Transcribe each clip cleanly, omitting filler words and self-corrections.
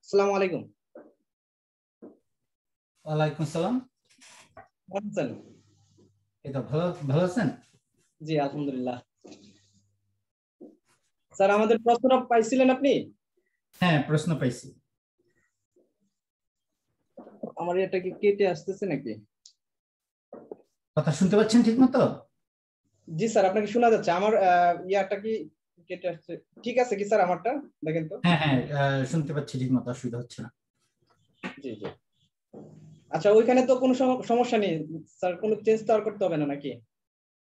আসসালামু আলাইকুম। ওয়ালাইকুম আসসালাম। কেমন আছেন? এই তো ভালো ভালো আছেন? জি আলহামদুলিল্লাহ। স্যার আমাদের প্রশ্নটা পাইছিলেন আপনি? হ্যাঁ, প্রশ্ন পাইছি। আমার এটা কি কেটে আসতেছে নাকি? কথা শুনতে পাচ্ছেন ঠিক মতো? জি স্যার, আপনাকে শোনা যাচ্ছে। আমার ইয়াটা কি কেটে আসছে? ঠিক আছে কি স্যার আমারটা? দেখেন তো। হ্যাঁ হ্যাঁ, শুনতে পাচ্ছি ঠিক মতো, অসুবিধা হচ্ছে না। জি জি। আচ্ছা, ওইখানে তো কোনো সমস্যা নেই স্যার, কোনো চেঞ্জ তো আর করতে হবে না নাকি?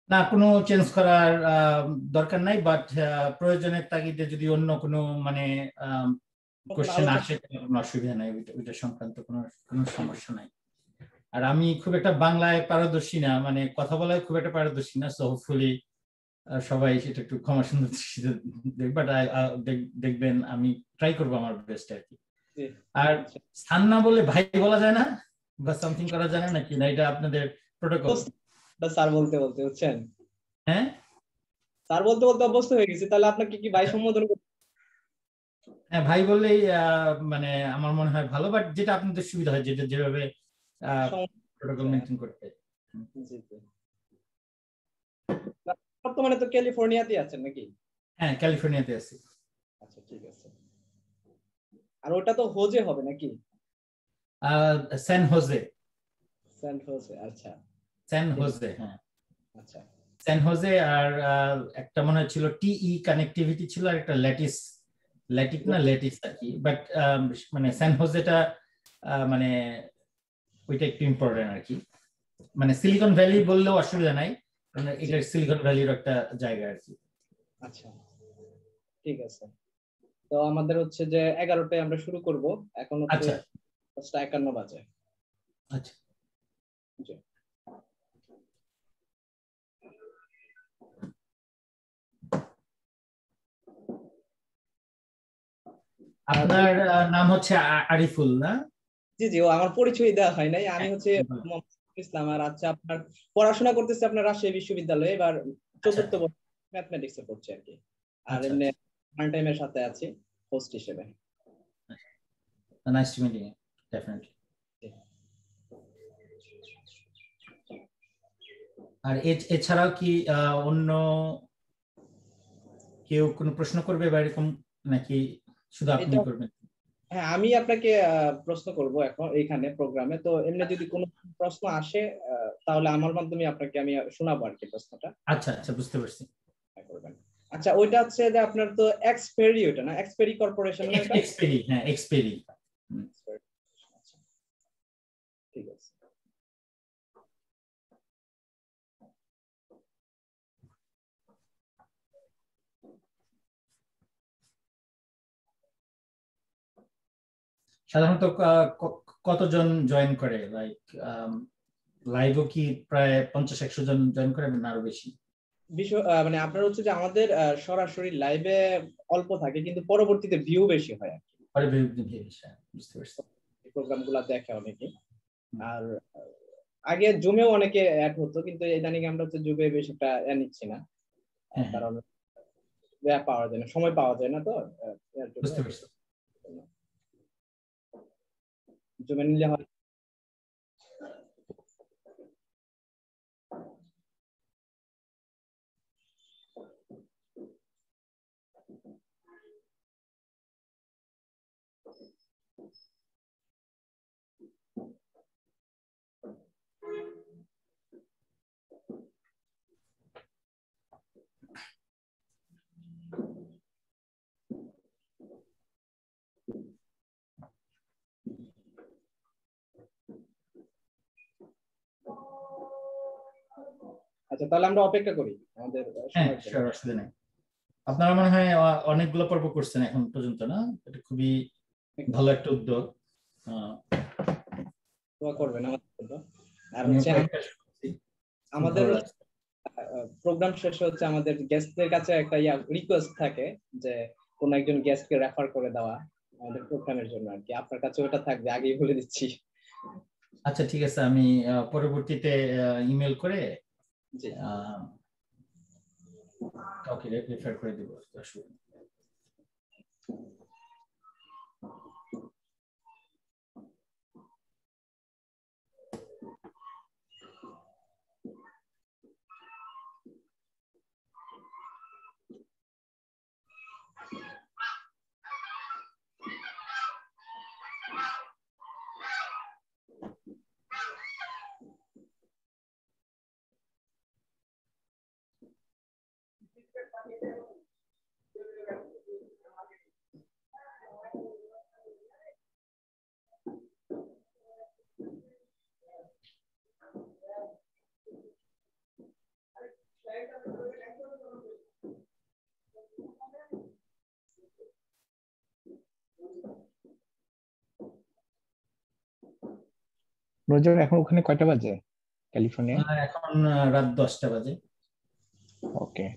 না, কোনো চেঞ্জ করার দরকার নাই, বাট প্রয়োজনের তাগিদে যদি অন্য কোনো মানে কোনো কোশ্চেন আলোচনা? আসে তাহলে কোনো অসুবিধা নাই, ওইটা সংক্রান্ত কোনো কোনো সমস্যা নাই। আর আমি খুব একটা বাংলায় পারদর্শী না, মানে কথা বলায় খুব একটা পারদর্শী না, সো হোপফুলি সবাই সেটা একটু ক্ষমা সুন্দর দৃষ্টিতে দেখবেন। দেখবেন আমি ট্রাই করবো আমার বেস্ট আর কি। জি আর আচ্ছা। স্যার না বলে ভাই বলা যায় না, বা সামথিং করা যায় না নাকি? না, এটা আপনাদের প্রোটোকল? স্যার বলতে বলতে বুঝছেন, হ্যাঁ স্যার বলতে বলতে অভ্যস্ত হয়ে গেছি, তাহলে আপনাকে কি ভাই সম্বোধন করতে? হ্যাঁ, ভাই বললেই মানে আমার মনে হয় ভালো, বাট যেটা আপনাদের সুবিধা হয়, যেটা যেভাবে প্রোটোকল সমস্যা? মেনটেন করতে। জি জি। বর্তমানে তো ক্যালিফোর্নিয়াতে আছেন নাকি? হ্যাঁ, ক্যালিফোর্নিয়াতে আছি। আচ্ছা ঠিক আছে। আর ওটা তো হোজে হবে নাকি? স্যান হোজে। সেন্ট হোজে, আচ্ছা স্যান ঠিক আছে। হোজে, হ্যাঁ। আচ্ছা স্যান হোজে। আর একটা মনে হয় ছিল টিই কানেক্টিভিটি ছিল, আর একটা ল্যাটিস, ল্যাটিক না ল্যাটিস আর কি, বাট মানে স্যান হোজেটা মানে ওইটা একটু ইম্পর্টেন্ট আর কি। মানে সিলিকন ভ্যালি বললেও অসুবিধা নাই, কারণ জি এটা সিলিকন ভ্যালির একটা জায়গা আর কি। আচ্ছা ঠিক আছে। তো আমাদের হচ্ছে যে 11টায় আমরা শুরু করব। এখন হচ্ছে আচ্ছা 5:51 বাজে। আচ্ছা। জি। আপনার নাম হচ্ছে আরিফুল না? জি জি, ও আমার পরিচয় দেওয়া হয় নাই। আমি হচ্ছে মোহাম্মদ ইসলাম। আর আচ্ছা, আপনার পড়াশোনা করতেছে আপনার রাজশাহী বিশ্ববিদ্যালয়ে, এবার আচ্ছা 4th বর্ষ ম্যাথমেটিক্সে পড়ছে আর কি। আর আচ্ছা এমনি আচ্ছা। ওয়ান টাইমের সাথে আছি হোস্ট হিসেবে। Nice to meeting you, definitely. জি। আর এছাড়াও কি অন্য কেউ কোনো প্রশ্ন করবে বা এরকম, নাকি শুধু আপনি এটা করবেন? হ্যাঁ, আমি আপনাকে প্রশ্ন করব এখন এইখানে প্রোগ্রামে। তো এমনি যদি কোনো প্রশ্ন আসে তাহলে আমার মাধ্যমে আপনাকে আমি শোনাবো আর কি প্রশ্নটা আচ্ছা আচ্ছা, বুঝতে পারছি। করবেন। আচ্ছা, ওইটা হচ্ছে যে আপনার তো এক্সপেরি, ওটা না এক্সপেরি কর্পোরেশন না এটা? এক্সপেরি, হ্যাঁ এক্সপেরি। Xperi, আচ্ছা ঠিক আছে। সাধারণত কতজন জয়েন করে, লাইক লাইভও কি প্রায় 50-100 জন জয়েন করে, না আরো বেশি? বিষয় মানে আপনার হচ্ছে যে আমাদের সরাসরি লাইভে অল্প থাকে, কিন্তু পরবর্তীতে ভিউ বেশি হয় আর কি। পরে বিরুদ্ধে ভেবেছে, বুঝতে পারছি। এই প্রোগ্রাম গুলা দেখে অনেকে। আর আগে জুমেও অনেকে অ্যাড হতো, কিন্তু ইদানিং আমরা হচ্ছে জুমে বেশি একটা নিচ্ছি না। হ্যাঁ হ্যাঁ, কারণ পাওয়া যায় না, সময় পাওয়া যায় না, তো এর জন্য বুঝতে পারছি। জুমে নিলে হয়। আচ্ছা, তাহলে আমরা অপেক্ষা করি আমাদের হ্যাঁ সময়ের জন্য। শিওর, অসুবিধা নেই। আপনারা মনে হয় অনেকগুলো পর্ব করছেন এখন পর্যন্ত, না? এটা খুবই ভালো একটা উদ্যোগ। আহ, দোয়া করবেন আমাদের জন্য। আর আমিও হচ্ছে কয়েকটা শুনছি, খুব আমাদের ভালো লাগছে। প্রোগ্রাম শেষে হচ্ছে আমাদের গেস্টদের কাছে একটা রিকোয়েস্ট থাকে যে কোন একজন গেস্টকে রেফার করে দেওয়া আমাদের প্রোগ্রামের জন্য আর কি। আপনার কাছে ওটা থাকবে, আগেই বলে দিচ্ছি। আচ্ছা ঠিক আছে, আমি পরবর্তীতে ইমেল করে জি আহ, কাউকে রেফার করে দেবো, অসুবিধা নেই। রোজার এখন ওখানে কয়টা বাজে ক্যালিফোর্নিয়া? এখন রাত 10টা বাজে। ওকে।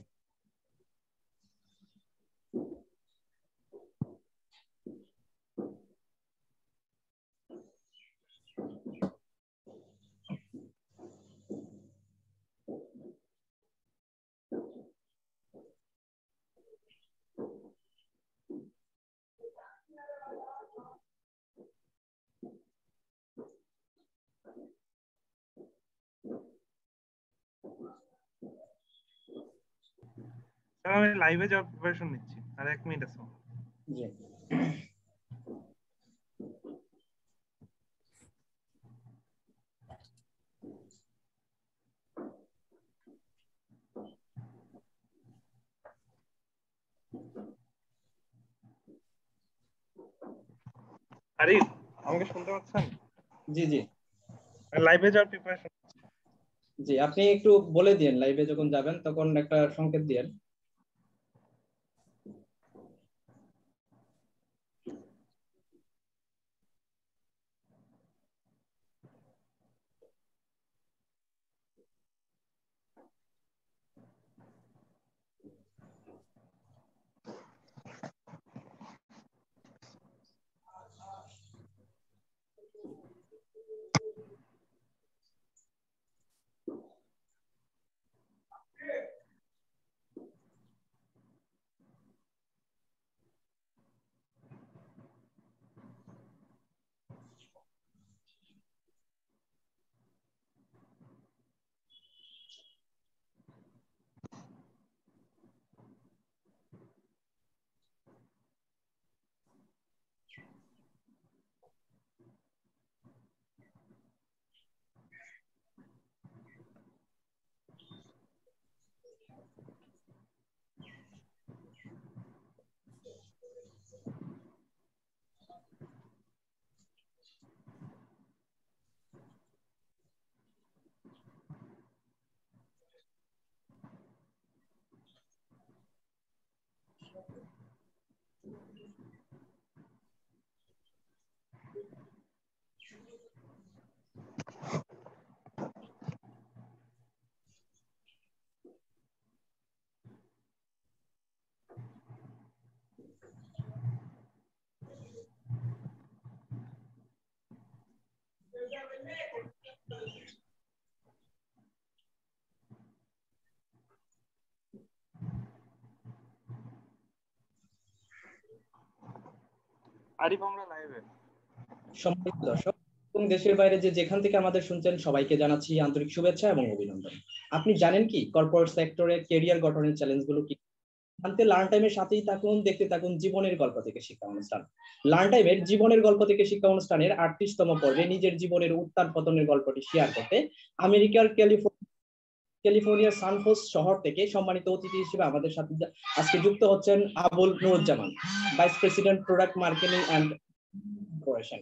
আমি লাইভে যাওয়ার প্রিপারেশন নিচ্ছি, আর 1 মিনিট আছে। জি আরে আমাকে শুনতে পাচ্ছেন? জি জি লাইভে যাওয়ার প্রিপারেশন। জি, আপনি একটু বলে দিন লাইভে যখন যাবেন তখন একটা সংকেত দিয়েন। আরিফ আমরা লাইভে। সম্মানিত দর্শক এবং দেশের বাইরে যে যেখান থেকে আমাদের শুনছেন সবাইকে জানাচ্ছি আন্তরিক শুভেচ্ছা এবং অভিনন্দন। আপনি জানেন কি কর্পোরেট সেক্টরে ক্যারিয়ার গঠনের চ্যালেঞ্জগুলো কি? জানতে লার্ন টাইমের সাথেই থাকুন, দেখতে থাকুন জীবনের গল্প থেকে শিক্ষা অনুষ্ঠান। লার্ন টাইমের জীবনের গল্প থেকে শিক্ষা অনুষ্ঠানের 38তম পর্বে নিজের জীবনের উত্থান পতনের গল্পটি শেয়ার করতে আমেরিকার ক্যালিফোর্নিয়ার সান হোস শহর থেকে সম্মানিত অতিথি হিসেবে আমাদের সাথে আজকে যুক্ত হচ্ছেন Abul Nuruzzaman, vice president product marketing and corporation.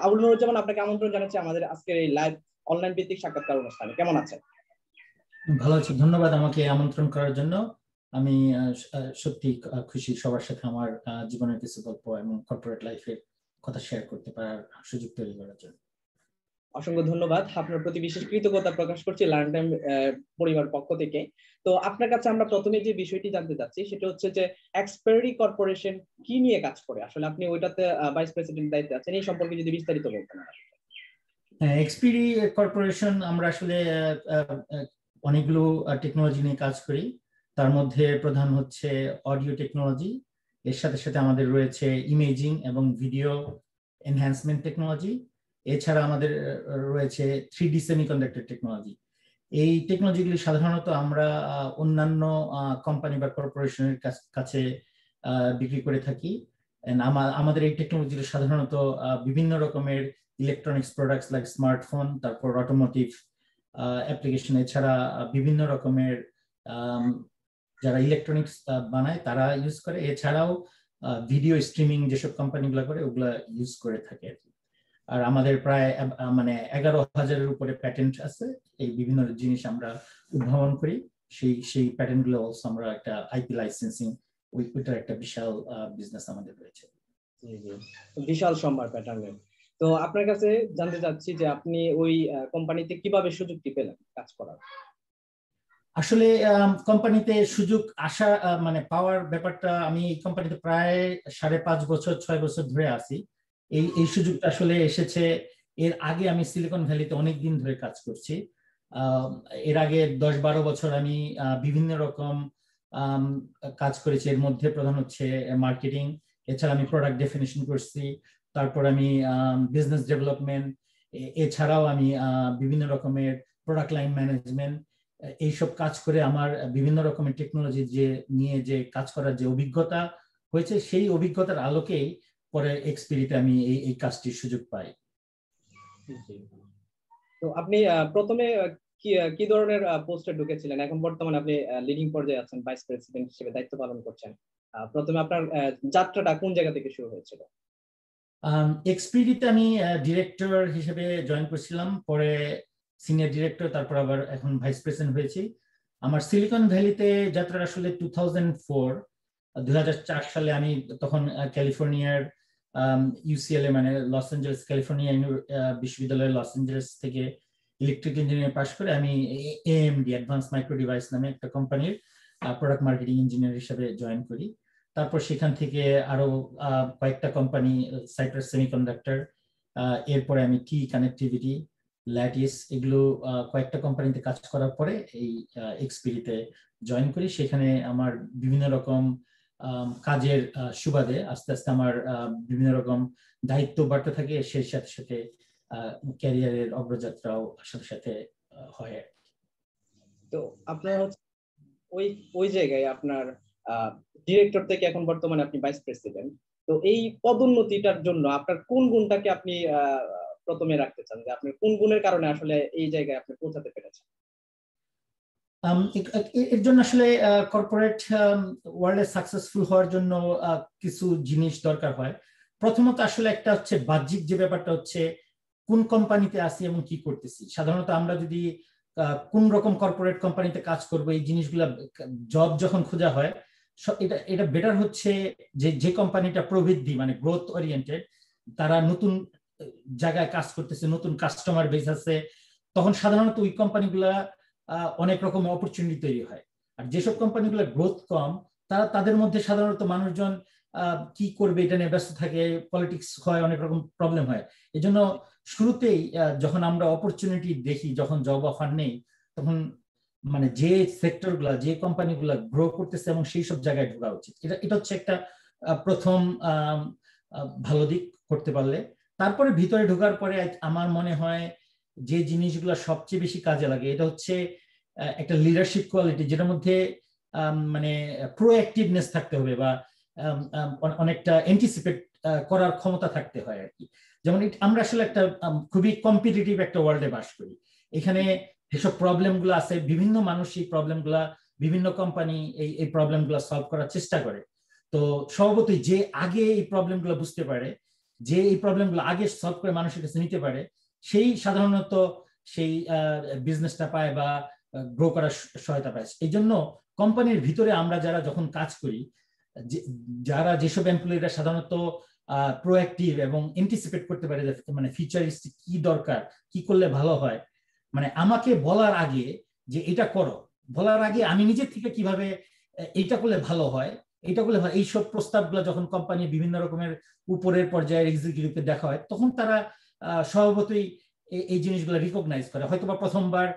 Abul Nuruzzaman, আপনাকে আমন্ত্রণ জানাচ্ছি আমাদের আজকের এই লাইভ অনলাইন ভিত্তিক সাক্ষাৎকার অনুষ্ঠানে। কেমন আছেন? ভালো আছি, ধন্যবাদ আমাকে আমন্ত্রণ করার জন্য। আমি সত্যি খুশি সবার সাথে আমার জীবনের কিছু গল্প এবং কর্পোরেট লাইফের কথা শেয়ার করতে পারার সুযোগ তৈরি করার জন্য। অসংখ্য ধন্যবাদ, আপনার প্রতি বিশেষ কৃতজ্ঞতা প্রকাশ করছি লার্ন টাইম পরিবার পক্ষ থেকে। তো আপনার কাছে আমরা প্রথমে যে বিষয়টি জানতে চাচ্ছি সেটা হচ্ছে যে এক্সপেরি কর্পোরেশন কি নিয়ে কাজ করে, আসলে আপনি ওইটাতে ভাইস প্রেসিডেন্ট দায়িত্বে আছেন, এই সম্পর্কে যদি বিস্তারিত বলতেন। এক্সপিরি কর্পোরেশন আমরা আসলে অনেকগুলো টেকনোলজি নিয়ে কাজ করি। তার মধ্যে প্রধান হচ্ছে অডিও টেকনোলজি, এর সাথে সাথে আমাদের রয়েছে ইমেজিং এবং ভিডিও এনহ্যান্সমেন্ট টেকনোলজি। এছাড়া আমাদের রয়েছে 3D সেমিকন্ডাক্টর টেকনোলজি। এই টেকনোলজিগুলি সাধারণত আমরা অন্যান্য কোম্পানি বা কর্পোরেশনের কাছে বিক্রি করে থাকি। আমাদের এই টেকনোলজিগুলি সাধারণত বিভিন্ন রকমের ইলেকট্রনিক্স প্রোডাক্টস লাইক স্মার্টফোন, তারপর অটোমোটিভ অ্যাপ্লিকেশন, এছাড়া বিভিন্ন রকমের যারা ইলেকট্রনিক্স বানায় তারা ইউজ করে। এছাড়াও ভিডিও স্ট্রিমিং যেসব কোম্পানিগুলো করে ওগুলা ইউজ করে থাকে। আর আমাদের প্রায় 11,000-এর উপরে প্যাটেন্ট আছে। এই বিভিন্ন জিনিস আমরা উদ্ভাবন করি, সেই প্যাটেন্ট গুলো আমরা একটা আইপি লাইসেন্সিং, ওইটার একটা বিশাল বিজনেস আমাদের রয়েছে। বিশাল সম্ভার প্যাটার্নের। তো আপনার কাছে জানতে চাচ্ছি যে আপনি ওই কোম্পানিতে কিভাবে সুযোগটি পেলেন কাজ করার? আসলে কোম্পানিতে সুযোগ আসা মানে পাওয়ার ব্যাপারটা, আমি এই কোম্পানিতে প্রায় 5.5 বছর 6 বছর ধরে আছি। এই এই সুযোগটা আসলে এসেছে। এর আগে আমি সিলিকন ভ্যালিতে অনেক দিন ধরে কাজ করছি। আহ, এর আগে 10-12 বছর আমি বিভিন্ন রকম আম, কাজ করেছি। এর মধ্যে প্রধান হচ্ছে মার্কেটিং, এছাড়া আমি প্রোডাক্ট ডেফিনিশন করছি, তারপর আমি বিজনেস ডেভেলপমেন্ট, এছাড়াও আমি বিভিন্ন রকমের প্রোডাক্ট লাইন ম্যানেজমেন্ট, এইসব কাজ করে আমার বিভিন্ন রকমের টেকনোলজি যে নিয়ে যে কাজ করার যে অভিজ্ঞতা হয়েছে, সেই অভিজ্ঞতার আলোকেই পরে এক্সপিরিতে আমি এই এই কাজটির সুযোগ পাই। তো আপনি প্রথমে কি কি ধরনের পোস্টে ঢুকেছিলেন? এখন বর্তমানে আপনি লিডিং পর্যায়ে আছেন, ভাইস প্রেসিডেন্ট হিসেবে দায়িত্ব পালন করছেন। প্রথমে আপনার যাত্রাটা কোন জায়গা থেকে শুরু হয়েছিল? এক্সপিডিতে আমি ডিরেক্টর হিসেবে জয়েন করছিলাম, পরে সিনিয়র ডিরেক্টর, তারপর আবার এখন ভাইস প্রেসিডেন্ট হয়েছি। আমার সিলিকন ভ্যালিতে যাত্রা আসলে 2004 সালে। আমি তখন ক্যালিফোর্নিয়ার ইউসিএলএ মানে লস অ্যাঞ্জেলেস ক্যালিফোর্নিয়া বিশ্ববিদ্যালয়ের লস অ্যাঞ্জেলেস থেকে ইলেকট্রিক ইঞ্জিনিয়ারিং পাশ করে আমি এএমডি অ্যাডভান্স মাইক্রো ডিভাইস নামে একটা কোম্পানির প্রোডাক্ট মার্কেটিং ইঞ্জিনিয়ার হিসেবে জয়েন করি। তারপর সেখান থেকে আরো কয়েকটা কোম্পানি, সাইপ্রাস সেমিকন্ডাক্টর, এরপরে আমি টি কানেক্টিভিটি, ল্যাটিস, এগুলো কয়েকটা কোম্পানিতে কাজ করার পরে এই এক্সপিরিতে জয়েন করি। সেখানে আমার বিভিন্ন রকম কাজের সুবাদে আস্তে আস্তে আমার বিভিন্ন রকম দায়িত্ব বাড়তে থাকে, সেই সাথে সাথে ক্যারিয়ারের অগ্রযাত্রাও সাথে সাথে হয়। তো আপনার হচ্ছে ওই ওই জায়গায় আপনার ডিরেক্টর থেকে এখন বর্তমানে আপনি ভাইস প্রেসিডেন্ট। তো এই পদোন্নতিটার জন্য আপনার কোন গুণটাকে আপনি প্রথমে রাখতে চান, যে আপনি কোন গুণের কারণে আসলে এই জায়গায় আপনি পৌঁছাতে পেরেছেন? এর জন্য আসলে কর্পোরেট ওয়ার্ল্ডে সাকসেসফুল হওয়ার জন্য কিছু জিনিস দরকার হয়। প্রথমত আসলে একটা হচ্ছে বাহ্যিক যে ব্যাপারটা হচ্ছে কোন কোম্পানিতে আছি এবং কি করতেছি। সাধারণত আমরা যদি কোন রকম কর্পোরেট কোম্পানিতে কাজ করব, এই জিনিসগুলা জব যখন খোঁজা হয়, এটা এটা বেটার হচ্ছে যে যে কোম্পানিটা প্রবৃদ্ধি মানে গ্রোথ ওরিয়েন্টেড, তারা নতুন জায়গায় কাজ করতেছে, নতুন কাস্টমার বেস আছে, তখন সাধারণত ওই কোম্পানিগুলা অনেক রকম অপরচুনিটি তৈরি হয়। আর যেসব কোম্পানিগুলো গ্রোথ কম, তাদের মধ্যে সাধারণত মানুষজন কি করবে এটা নিয়ে ব্যস্ত থাকে, পলিটিক্স হয়, অনেক রকম প্রবলেম হয়। এই জন্য শুরুতেই যখন আমরা অপরচুনিটি দেখি, যখন জব অফার নেই, তখন মানে যে সেক্টরগুলা যে কোম্পানিগুলা গ্রো করতেছে এবং সেই সব জায়গায় ঢোকা উচিত। এটা হচ্ছে একটা প্রথম ভালো দিক করতে পারলে। তারপরে ভিতরে ঢোকার পরে আমার মনে হয় যে জিনিসগুলো সবচেয়ে বেশি কাজে লাগে এটা হচ্ছে একটা লিডারশিপ কোয়ালিটি, যেটার মধ্যে মানে প্রোঅ্যাক্টিভনেস থাকতে হবে বা অনেকটা অ্যান্টিসিপেট করার ক্ষমতা থাকতে হয় আর কি। যেমন আমরা আসলে একটা খুবই কম্পিটিটিভ একটা ওয়ার্ল্ডে বাস করি। এখানে যেসব প্রবলেমগুলো আছে, বিভিন্ন মানুষ এই প্রবলেমগুলা, বিভিন্ন কোম্পানি এই প্রবলেমগুলো সলভ করার চেষ্টা করে। তো স্বভাবতই যে আগে এই প্রবলেমগুলো বুঝতে পারে, যে এই প্রবলেমগুলো আগে সলভ করে মানুষের কাছে নিতে পারে, সেই সাধারণত সেই বিজনেসটা পায় বা গ্রো করার সহায়তা পায়। এই জন্য কোম্পানির ভিতরে আমরা যারা যখন কাজ করি, যারা যেসব এমপ্লয়িরা সাধারণত প্রোঅ্যাক্টিভ এবং এন্টিসিপেট করতে পারে মানে ফিউচারিস্টিক কি দরকার, কি করলে ভালো হয়, মানে আমাকে বলার আগে যে এটা করো, বলার আগে আমি নিজের থেকে কিভাবে এইটা করলে ভালো হয়, এইটা করলে ভালো, এইসব প্রস্তাবগুলো যখন কোম্পানি বিভিন্ন রকমের উপরের পর্যায়ের এক্সিকিউটিভকে দেখা হয়, তখন তারা স্বভাবতই এই জিনিসগুলো রিকগনাইজ করে। হয়তোবা প্রথমবার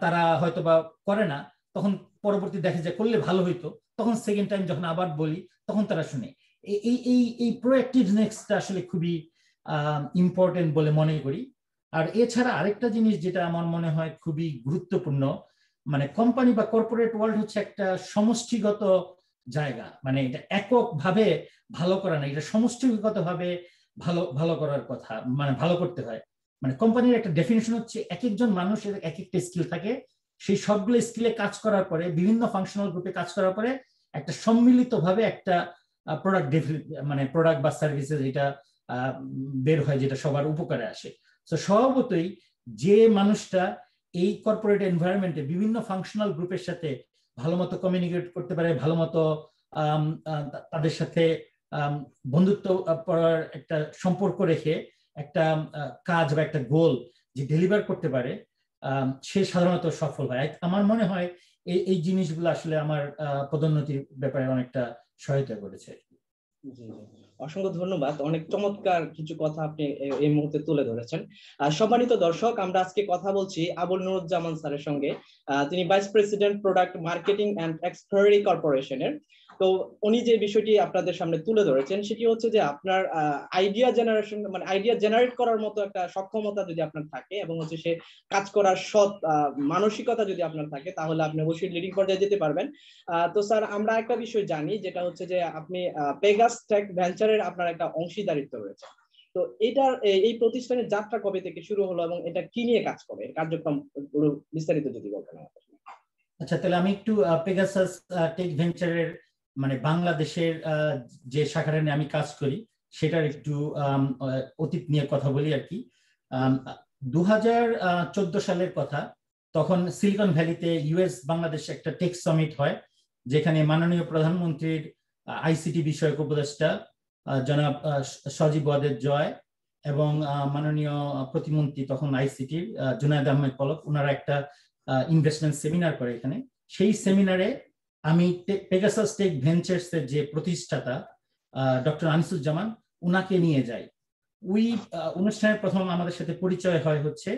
তারা হয়তোবা করে না, তখন পরবর্তী দেখে যে করলে ভালো হইতো, তখন সেকেন্ড টাইম যখন আবার বলি তখন তারা শুনে। এই এই এই প্রোঅ্যাক্টিভনেসটা আসলে খুবই ইম্পর্টেন্ট বলে মনে করি। আর এছাড়া আরেকটা জিনিস যেটা আমার মনে হয় খুবই গুরুত্বপূর্ণ, মানে কোম্পানি বা কর্পোরেট ওয়ার্ল্ড হচ্ছে একটা সমষ্টিগত জায়গা, মানে এটা এককভাবে ভালো করা না, এটা সমষ্টিগতভাবে ভালো ভালো করার কথা, মানে ভালো করতে হয়। মানে কোম্পানির একটা ডেফিনেশন হচ্ছে এক একজন মানুষের এক একটা স্কিল থাকে, সেই সবগুলো স্কিলে কাজ করার পরে, বিভিন্ন ফাংশনাল গ্রুপে কাজ করার পরে একটা সম্মিলিতভাবে একটা প্রোডাক্ট মানে প্রোডাক্ট বা সার্ভিসেস এটা বের হয়, যেটা সবার উপকারে আসে। তো স্বভাবতই যে মানুষটা এই কর্পোরেট এনভায়রনমেন্টে বিভিন্ন ফাংশনাল গ্রুপের সাথে ভালো মতো কমিউনিকেট করতে পারে, ভালো মতো তাদের সাথে বন্ধুত্ব করার একটা সম্পর্ক রেখে একটা কাজ বা একটা গোল যে ডেলিভার করতে পারে সে সাধারণত সফল হয়। আমার মনে হয় এই জিনিসগুলো আসলে আমার পদোন্নতির ব্যাপারে অনেকটা সহায়তা করেছে। জি জি, অসংখ্য ধন্যবাদ। অনেক চমৎকার কিছু কথা আপনি এই মুহূর্তে তুলে ধরেছেন। সম্মানিত দর্শক, আমরা আজকে কথা বলছি আবুল নুরুজ্জামান স্যারের সঙ্গে। তিনি vice president product marketing and exploratory কর্পোরেশনের। তো উনি যে বিষয়টি আপনাদের সামনে তুলে ধরেছেন সেটি হচ্ছে যে আপনার আইডিয়া জেনারেশন, মানে আইডিয়া জেনারেট করার মতো একটা সক্ষমতা যদি আপনার থাকে এবং হচ্ছে সে কাজ করার সৎ মানসিকতা যদি আপনার থাকে, তাহলে আপনি অবশ্যই লিডিং পর্যায়ে যেতে পারবেন। তো স্যার, আমরা একটা বিষয় জানি, যেটা হচ্ছে যে আপনি পেগাস টেক ভেঞ্চারের আপনার একটা অংশীদারিত্ব রয়েছে। তো এটার এই প্রতিষ্ঠানের যাত্রা কবে থেকে শুরু হলো এবং এটা কি নিয়ে কাজ করে, কার্যক্রম বিস্তারিত যদি বলতেন আমাদের। আচ্ছা, তাহলে আমি একটু পেগাসাস টেক ভেঞ্চারের মানে বাংলাদেশের যে শাখাটা নিয়ে আমি কাজ করি সেটার একটু অতীত নিয়ে কথা বলি আর কি। 2014 সালের কথা, তখন সিলিকন ভ্যালিতে ইউএস বাংলাদেশ একটা টেক সামিট হয়, যেখানে মাননীয় প্রধানমন্ত্রীর আইসিটি বিষয়ক উপদেষ্টা জনাব সজীব ওয়াজেদ জয় এবং মাননীয় প্রতিমন্ত্রী তখন আইসিটির জুনায়েদ আহমেদ পলক, ওনারা একটা ইনভেস্টমেন্ট সেমিনার করে এখানে। সেই সেমিনারে আমি পেগাসাস টেক ভেঞ্চার্স এর যে প্রতিষ্ঠাতা ডক্টর আনিসুজ্জামান, উনাকে নিয়ে যাই। ওই অনুষ্ঠানের প্রথম আমাদের সাথে পরিচয় হয় হচ্ছে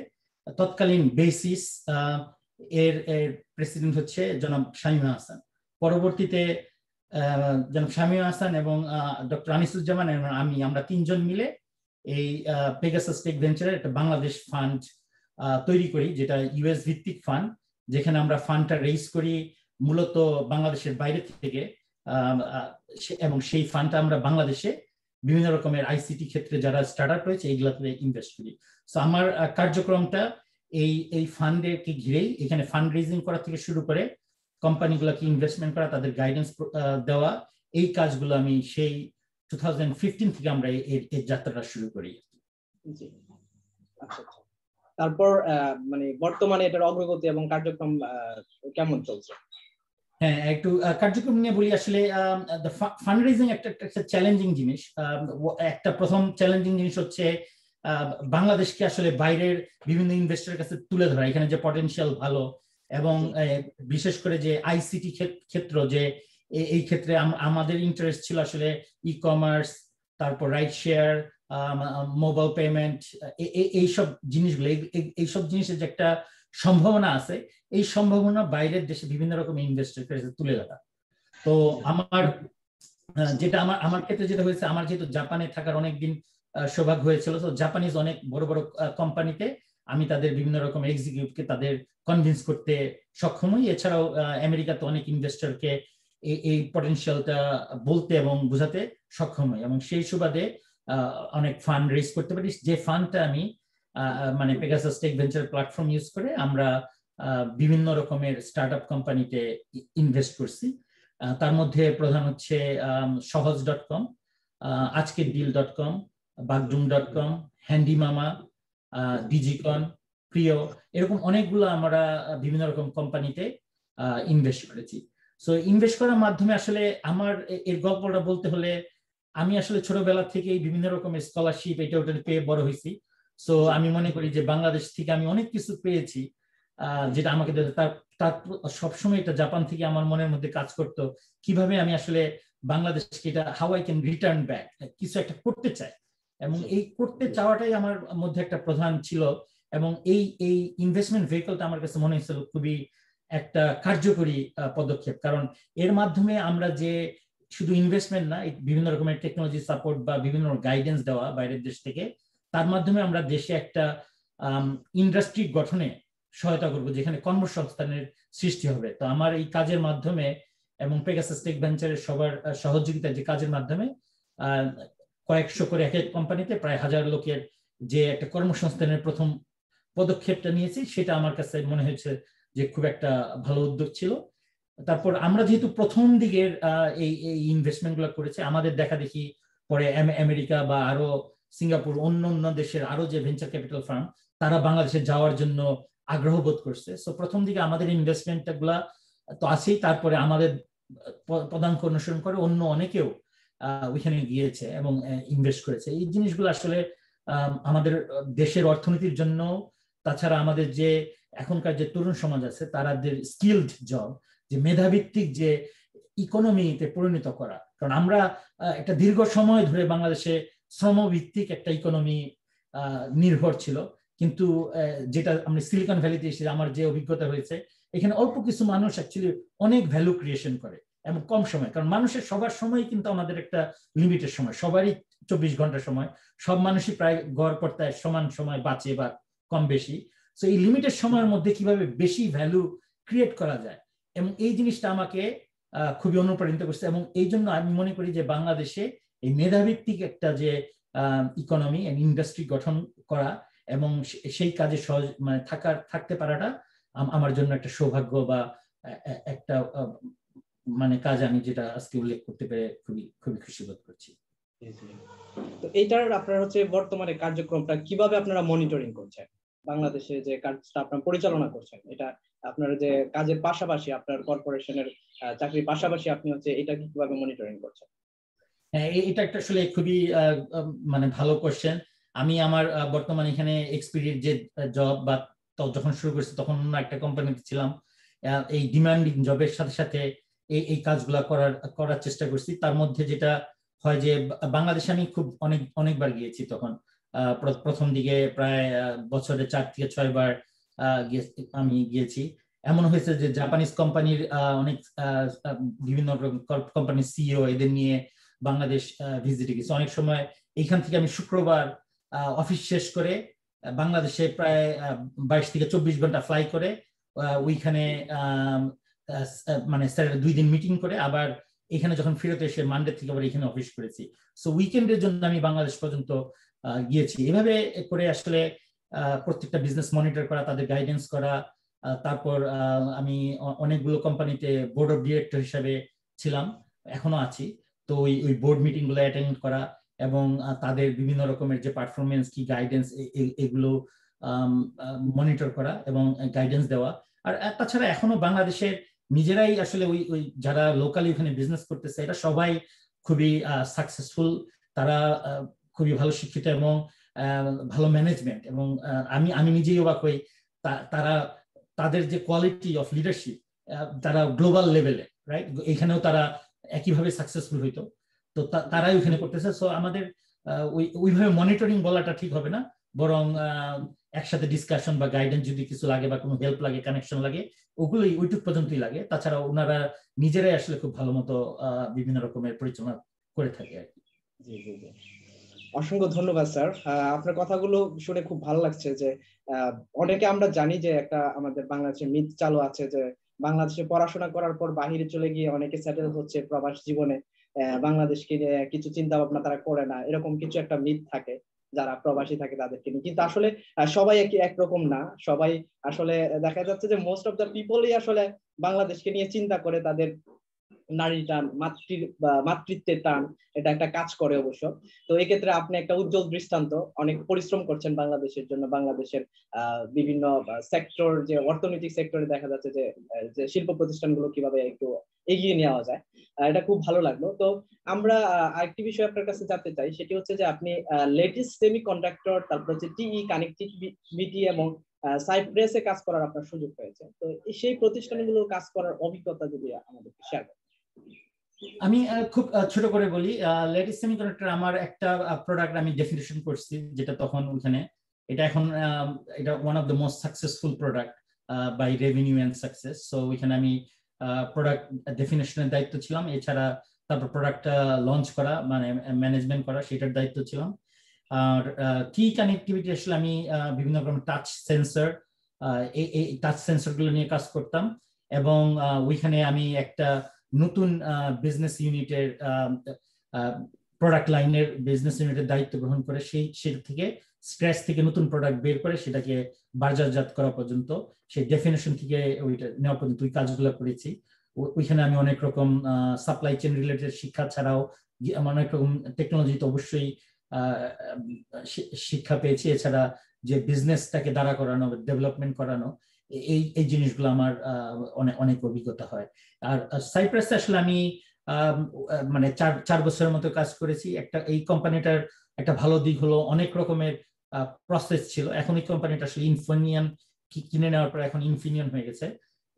তৎকালীন বেসিস এর প্রেসিডেন্ট হচ্ছে জনাব শামীম হাসান। পরবর্তীতে জনাব শামীম হাসান এবং ডক্টর আনিসুজ্জামান এবং আমরা তিনজন মিলে এই পেগাসাস টেক ভেঞ্চারের একটা বাংলাদেশ ফান্ড তৈরি করি, যেটা ইউএস ভিত্তিক ফান্ড, যেখানে আমরা ফান্ডটা রেইজ করি মূলত বাংলাদেশের বাইরে থেকে, এবং সেই ফান্ডটা আমরা বাংলাদেশে বিভিন্ন রকমের আইসিটি ক্ষেত্রে যারা স্টার্টআপ রয়েছে এইগুলোতে ইনভেস্ট করি। তো আমার কার্যক্রমটা এই ফান্ডকে ঘিরেই, এখানে ফান্ড রেজিং করা থেকে শুরু করে কোম্পানিগুলোকে ইনভেস্টমেন্ট করা, তাদের গাইডেন্স দেওয়া, এই কাজগুলো আমি সেই 2015 থেকে আমরা এই যাত্রাটা শুরু করি। আচ্ছা, তারপর মানে বর্তমানে এটার অগ্রগতি এবং কার্যক্রম কেমন চলছে? হ্যাঁ, একটু কার্যক্রম নিয়ে বলি। আসলে ফান্ড রেজিং একটা চ্যালেঞ্জিং জিনিস। একটা প্রথম চ্যালেঞ্জিং জিনিস হচ্ছে বাংলাদেশকে আসলে বাইরের বিভিন্ন ইনভেস্টরের কাছে তুলে ধরা, এখানে যে পটেনশিয়াল ভালো, এবং বিশেষ করে যে আইসিটি ক্ষেত্র, যে এই ক্ষেত্রে আমাদের ইন্টারেস্ট ছিল আসলে ই কমার্স, তারপর রাইড শেয়ার, মোবাইল পেমেন্ট, এইসব জিনিসগুলো, এইসব জিনিসের যে একটা সম্ভাবনা আছে, এই সম্ভাবনা বাইরের দেশে বিভিন্ন রকম ইনভেস্টর তুলে ধরা। তো আমার ক্ষেত্রে যেটা হয়েছে, আমার যেহেতু জাপানে থাকার অনেকদিন সৌভাগ্য হয়েছিল, তো জাপানিজ অনেক বড় বড় কোম্পানিতে আমি তাদের বিভিন্ন রকম এক্সিকিউটিভকে তাদের কনভিন্স করতে সক্ষম হই। এছাড়াও আমেরিকাতে অনেক ইনভেস্টরকে এই পটেনশিয়ালটা বলতে এবং বোঝাতে সক্ষম হই, এবং সেই সুবাদে অনেক ফান্ড রেজ করতে পারি। যে ফান্ডটা আমি মানে Pegasus tech venture platform use করে আমরা বিভিন্ন রকমের স্টার্টআপ কোম্পানিতে ইনভেস্ট করছি। তার মধ্যে প্রধান হচ্ছে সহজ.com, আজকেরডিল.com, বাগডুম.com, হ্যান্ডিমামা, ডিজিকন, প্রিয়, এরকম অনেকগুলো আমরা বিভিন্ন রকম কোম্পানিতে ইনভেস্ট করেছি। সো ইনভেস্ট করার মাধ্যমে আসলে আমার এর গল্পটা বলতে হলে, আমি আসলে ছোটবেলা থেকেই বিভিন্ন রকমের স্কলারশিপ এটা ওটা পেয়ে বড় হয়েছি। সো আমি মনে করি যে বাংলাদেশ থেকে আমি অনেক কিছু পেয়েছি, যেটা আমাকে তার সবসময় এটা জাপান থেকে আমার মনের মধ্যে কাজ করতো, কিভাবে আমি আসলে বাংলাদেশকে এটা how I can return back, কিছু একটা করতে চাই, এবং এই করতে চাওয়াটাই আমার মধ্যে একটা প্রধান ছিল। এবং এই ইনভেস্টমেন্ট ভেহিকলটা আমার কাছে মনে হয়েছিল খুবই একটা কার্যকরী পদক্ষেপ, কারণ এর মাধ্যমে আমরা যে শুধু ইনভেস্টমেন্ট না, বিভিন্ন রকমের টেকনোলজি সাপোর্ট বা বিভিন্ন গাইডেন্স দেওয়া বাইরের দেশ থেকে, তার মাধ্যমে আমরা দেশে একটা ইন্ডাস্ট্রি গঠনে সহায়তা করব, যেখানে কর্মসংস্থানের সৃষ্টি হবে। তো আমার এই কাজের মাধ্যমে এবং পেগাসাস টেক ভেঞ্চারের সবার সহযোগিতা, যে কাজের মাধ্যমে কয়েকশো করে এক এক কোম্পানিতে প্রায় 1000 লোকের যে একটা কর্মসংস্থানের প্রথম পদক্ষেপটা নিয়েছি, সেটা আমার কাছে মনে হয়েছে যে খুব একটা ভালো উদ্যোগ ছিল। তারপর আমরা যেহেতু প্রথম দিকের এই ইনভেস্টমেন্ট গুলো করেছি, আমাদের দেখা দেখি পরে আমেরিকা বা আরো সিঙ্গাপুর, অন্য দেশের আরো যে ভেঞ্চার ক্যাপিটাল ফার্ম, তারা বাংলাদেশে যাওয়ার জন্য আগ্রহ বোধ করছে। সো প্রথম দিকে আমাদের ইনভেস্টমেন্ট গুলা তো আছেই, তারপরে আমাদের পদাঙ্ক অনুসরণ করে অন্য অনেকেও ওইখানে গিয়েছে এবং ইনভেস্ট করেছে। এই জিনিসগুলো আসলে আমাদের দেশের অর্থনীতির জন্য, তাছাড়া আমাদের যে এখনকার যে তরুণ সমাজ আছে তাদের স্কিলড জব, যে মেধাভিত্তিক যে ইকোনমিতে পরিণত করা। কারণ আমরা একটা দীর্ঘ সময় ধরে বাংলাদেশে শ্রমভিত্তিক একটা ইকোনমি নির্ভর ছিল, কিন্তু যেটা আমরা সিলিকন ভ্যালিতে এসে আমার যে অভিজ্ঞতা হয়েছে, এখানে অল্প কিছু মানুষ অ্যাকচুয়ালি অনেক ভ্যালু ক্রিয়েশন করে এবং কম সময়। কারণ মানুষের সবার সময় কিন্তু আমাদের একটা লিমিটেড সময়, সবারই 24 ঘন্টা সময়, সব মানুষই প্রায় গড় পড়তায় সমান সময় বাঁচে বা কম বেশি। তো এই লিমিটেড সময়ের মধ্যে কিভাবে বেশি ভ্যালু ক্রিয়েট করা যায়, এবং এই জিনিসটা আমাকে খুবই অনুপ্রাণিত করছে। এবং এই জন্য আমি মনে করি যে বাংলাদেশে এই মেধাভিত্তিক একটা যে ইকোনমি এন্ড ইন্ডাস্ট্রি গঠন করা এবং সেই কাজে সহজ মানে থাকতে পারাটা আমার জন্য একটা সৌভাগ্য বা একটা মানে কাজ, আমি যেটা আজকে উল্লেখ করতে পেরে খুবই খুবই খুশি বোধ করছি। তো এইটার আপনার হচ্ছে বর্তমানে কার্যক্রমটা কিভাবে আপনারা মনিটরিং করছেন? বাংলাদেশে যে কাজটা আপনারা পরিচালনা করছেন, এটা আপনার যে কাজের পাশাপাশি আপনার কর্পোরেশনের চাকরির পাশাপাশি আপনি হচ্ছে এটা কিভাবে মনিটরিং করছেন? হ্যাঁ, এটা একটা আসলে খুবই মানে ভালো কোশ্চেন। আমি আমার বর্তমানে এখানে এক্সপিরিয়েন্স যে জব বা যখন শুরু করেছি তখন একটা কোম্পানিতে ছিলাম, এই ডিমান্ডিং জবের সাথে সাথে এই কাজগুলা করার চেষ্টা করছি। তার মধ্যে যেটা হয় যে বাংলাদেশে আমি খুব অনেকবার গিয়েছি। তখন প্রথম দিকে প্রায় বছরে 4 থেকে 6 বার আমি গিয়েছি। এমন হয়েছে যে জাপানিজ কোম্পানির অনেক বিভিন্ন কোম্পানির সিইও এদের নিয়ে বাংলাদেশ ভিজিটে গেছি। অনেক সময় এইখান থেকে আমি শুক্রবার অফিস শেষ করে বাংলাদেশে প্রায় 22 থেকে 24 ঘন্টা ফ্লাই করে ওইখানে মানে স্যার 2 দিন মিটিং করে আবার এখানে যখন ফেরত এসে মানডে থেকে আবার এখানে অফিস করেছি। সো উইকেন্ডের জন্য আমি বাংলাদেশ পর্যন্ত গিয়েছি। এভাবে করে আসলে প্রত্যেকটা বিজনেস মনিটর করা, তাদের গাইডেন্স করা। তারপর আমি অনেকগুলো কোম্পানিতে বোর্ড অফ ডিরেক্টর হিসেবে ছিলাম, এখনো আছি। তো ওই বোর্ড মিটিং গুলো অ্যাটেন্ড করা এবং তাদের বিভিন্ন রকমের যে পারফরমেন্স কি গাইডেন্স এগুলো মনিটর করা এবং গাইডেন্স দেওয়া। আর তাছাড়া এখনো বাংলাদেশের নিজেরাই আসলে ওই যারা লোকালি ওখানে বিজনেস করতেছে এটা সবাই খুবই সাকসেসফুল, তারা খুবই ভালো শিক্ষিত এবং ভালো ম্যানেজমেন্ট। এবং আমি নিজেই অবাক হই তারা তাদের যে কোয়ালিটি অফ লিডারশিপ, তারা গ্লোবাল লেভেলে, রাইট, এখানেও তারা একইভাবে সাকসেসফুল হইতো। তো তারাই ওখানে করতেছে। সো আমাদের ওইভাবে মনিটরিং বলাটা ঠিক হবে না, বরং একসাথে ডিসকাশন বা গাইডেন্স যদি কিছু লাগে বা কোনো হেল্প লাগে, কানেকশন লাগে, ওগুলোই ওইটুক পর্যন্তই লাগে। তাছাড়া ওনারা নিজেরাই আসলে খুব ভালো মতো বিভিন্ন রকমের পরিচালনা করে থাকে আর কি। জি জি জি, অসংখ্য ধন্যবাদ স্যার। আপনার কথাগুলো শুনে খুব ভালো লাগছে যে অনেকে আমরা জানি যে একটা আমাদের বাংলাদেশে মিথ চালু আছে যে বাংলাদেশে পড়াশোনা করার পর বাহিরে চলে গিয়ে অনেকে সেটেল হচ্ছে প্রবাস জীবনে, বাংলাদেশকে কিছু চিন্তা ভাবনা তারা করে না, এরকম কিছু একটা মিথ থাকে যারা প্রবাসী থাকে তাদেরকে নিয়ে। কিন্তু আসলে সবাই একরকম না। সবাই আসলে দেখা যাচ্ছে যে মোস্ট অফ দ্য পিপলই আসলে বাংলাদেশকে নিয়ে চিন্তা করে, তাদের নারী টান, মাতৃত্বের টান, এটা একটা কাজ করে অবশ্য। তো এক্ষেত্রে আপনি একটা উজ্জ্বল দৃষ্টান্ত, অনেক পরিশ্রম করছেন বাংলাদেশের জন্য। বাংলাদেশের বিভিন্ন সেক্টর, যে অর্থনৈতিক সেক্টরে দেখা যাচ্ছে যে শিল্প প্রতিষ্ঠানগুলো কিভাবে একটু এগিয়ে নেওয়া যায়, এটা খুব ভালো লাগলো। তো আমরা আরেকটি বিষয় আপনার কাছে জানতে চাই, সেটি হচ্ছে যে আপনি লেটেস্ট সেমি কন্ডাক্টর, তারপর হচ্ছে টিই কানেক্টিভিটি এবং সাইপ্রেসে কাজ করার আপনার সুযোগ হয়েছে। তো সেই প্রতিষ্ঠানগুলোর কাজ করার অভিজ্ঞতা যদি আমাদেরকে শেয়ার করেন। আমি খুব ছোট করে বলি, লেটেস্ট সেমিকন্ডাক্টর আমার একটা প্রোডাক্ট আমি ডেফিনেশন করছি, যেটা তখন ওখানে এটা এখন এটা one of the most successful product by revenue and success. So ওইখানে আমি প্রোডাক্ট ডেফিনেশনের দায়িত্ব ছিলাম। এছাড়া তারপর প্রোডাক্টটা লঞ্চ করা মানে ম্যানেজমেন্ট করা সেটার দায়িত্ব ছিলাম। আর কি কানেক্টিভিটি আসলে আমি বিভিন্ন রকম টাচ সেন্সর, এই টাচ সেন্সর গুলো নিয়ে কাজ করতাম। এবং ওইখানে আমি একটা নতুন বিজনেস ইউনিটের প্রোডাক্ট লাইনের বিজনেস ইউনিটের দায়িত্ব গ্রহণ করে সেটা থেকে স্ক্র্যাচ থেকে নতুন প্রোডাক্ট বের করে সেটাকে বাজারজাত করা পর্যন্ত, সেই ডেফিনেশন থেকে ওইটা নেওয়া পর্যন্ত ওই কাজগুলো করেছি। ওইখানে আমি অনেক রকম সাপ্লাই চেইন রিলেটেড শিক্ষা ছাড়াও অনেক রকম টেকনোলজি তো অবশ্যই শিক্ষা পেয়েছি। এছাড়া যে বিজনেসটাকে দাঁড়া করানো, ডেভেলপমেন্ট করানো, এই জিনিসগুলো আমার অনেক অভিজ্ঞতা হয়। আর সাইপ্রাসে আসলে আমি মানে 4 বছরের মতো কাজ করেছি। এই কোম্পানিটার একটা ভালো দিক হলো অনেক রকমের প্রসেস ছিল। এখন এই কোম্পানিটা আসলে ইনফিনিয়ন কিনে নেওয়ার পর এখন ইনফিনিয়ন হয়ে গেছে,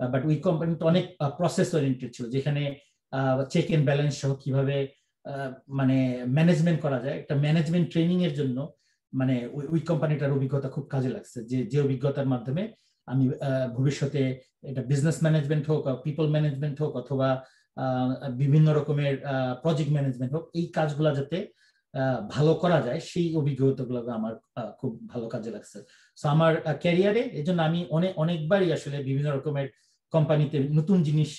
বাট ওই কোম্পানিটা অনেক প্রসেস ওরিয়েন্টেড ছিল, যেখানে চেক এন্ড ব্যালেন্স সহ কিভাবে মানে ম্যানেজমেন্ট করা যায়। একটা ম্যানেজমেন্ট ট্রেনিং এর জন্য মানে ওই কোম্পানিটার অভিজ্ঞতা খুব কাজে লাগছে, যে অভিজ্ঞতার মাধ্যমে আমি ভবিষ্যতে এটা বিজনেস ম্যানেজমেন্ট হোক, পিপল ম্যানেজমেন্ট হোক, অথবা বিভিন্ন রকমের প্রজেক্ট ম্যানেজমেন্ট হোক, এই কাজগুলো যাতে ভালো করা যায় সেই অভিজ্ঞতাগুলো আমার খুব ভালো কাজে লাগছে। সো আমার ক্যারিয়ারে এই জন্য আমি অনেকবারই আসলে বিভিন্ন রকমের কোম্পানিতে নতুন জিনিস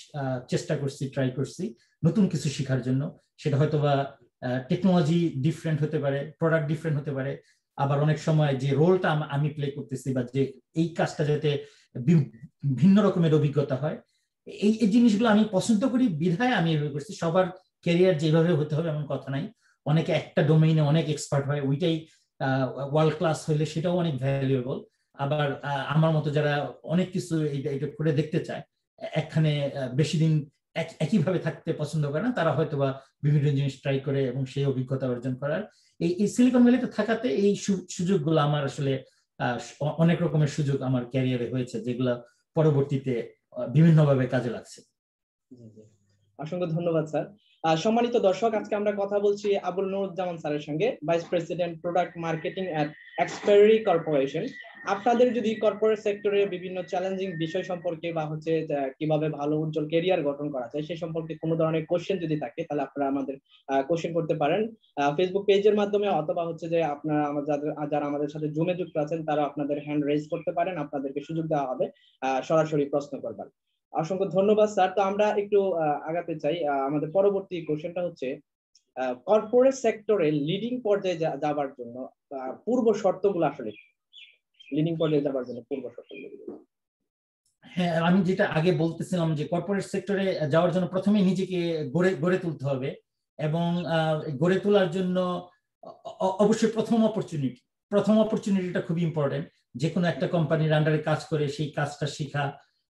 চেষ্টা করছি, ট্রাই করছি নতুন কিছু শেখার জন্য। সেটা হয়তো বা টেকনোলজি ডিফারেন্ট হতে পারে, প্রোডাক্ট ডিফারেন্ট হতে পারে, আবার অনেক সময় যে রোলটা আমি প্লে করতেছি বা যে এই কাজটা যাতে ভিন্ন রকমের অভিজ্ঞতা হয়, এই জিনিসগুলো আমি পছন্দ করি বিধায় আমি এভাবে করছি। সবার ক্যারিয়ার যেভাবে হতে হবে এমন কথা নাই, অনেকে একটা ডোমেইনে অনেক এক্সপার্ট হয়, ওইটাই ওয়ার্ল্ড ক্লাস হইলে সেটাও অনেক ভ্যালুয়েবল। আবার আমার মতো যারা অনেক কিছু এটা করে দেখতে চায়, একখানে বেশি দিন একইভাবে থাকতে পছন্দ করে না, তারা হয়তো বা বিভিন্ন জিনিস ট্রাই করে এবং সেই অভিজ্ঞতা অর্জন করার এই সিলিকন ভ্যালিতে থাকাতে এই সুযোগগুলো আমার আসলে অনেক রকমের সুযোগ আমার ক্যারিয়ারে হয়েছে, যেগুলো পরবর্তীতে বিভিন্নভাবে কাজে লাগছে। অসংখ্য ধন্যবাদ স্যার। সম্মানিত দর্শক, আজকে আমরা কথা বলছি আবুল নুরুজ্জামান স্যারের সঙ্গে, ভাইস প্রেসিডেন্ট প্রোডাক্ট মার্কেটিং এট এক্সপেরি কর্পোরেশন। আপনাদের যদি কর্পোরেট সেক্টরে বিভিন্ন চ্যালেঞ্জিং বিষয় সম্পর্কে বা হচ্ছে কিভাবে ভালো উজ্জ্বল ক্যারিয়ার গঠন করা যায় সে সম্পর্কে কোনো ধরনের কোশ্চেন যদি থাকে, তাহলে আপনারা আমাদের কোশ্চেন করতে পারেন ফেসবুক পেজের মাধ্যমে, অথবা হচ্ছে যে আপনারা যারা আমাদের সাথে জুমে যুক্ত আছেন তারা আপনাদের হ্যান্ড রেজ করতে পারেন, আপনাদেরকে সুযোগ দেওয়া হবে সরাসরি প্রশ্ন করবার। অসংখ্য ধন্যবাদ স্যার। তো আমরা একটু আগাতে চাই। আমাদের পরবর্তী কোশ্চেনটা হচ্ছে কর্পোরেট সেক্টরে লিডিং পর্যায়ে যাবার জন্য পূর্ব শর্তগুলো আসলে লিডিং পর্যায়ে যাবার জন্য পূর্ব শর্তগুলো। হ্যাঁ, আমি যেটা আগে বলতেছিলাম যে কর্পোরেট সেক্টরে যাওয়ার জন্য প্রথমে নিজেকে গড়ে তুলতে হবে, এবং গড়ে তোলার জন্য অবশ্যই প্রথম অপরচুনিটিটা খুব ইম্পর্টেন্ট। যে কোনো একটা কোম্পানির আন্ডারে কাজ করে সেই কাজটা শেখা,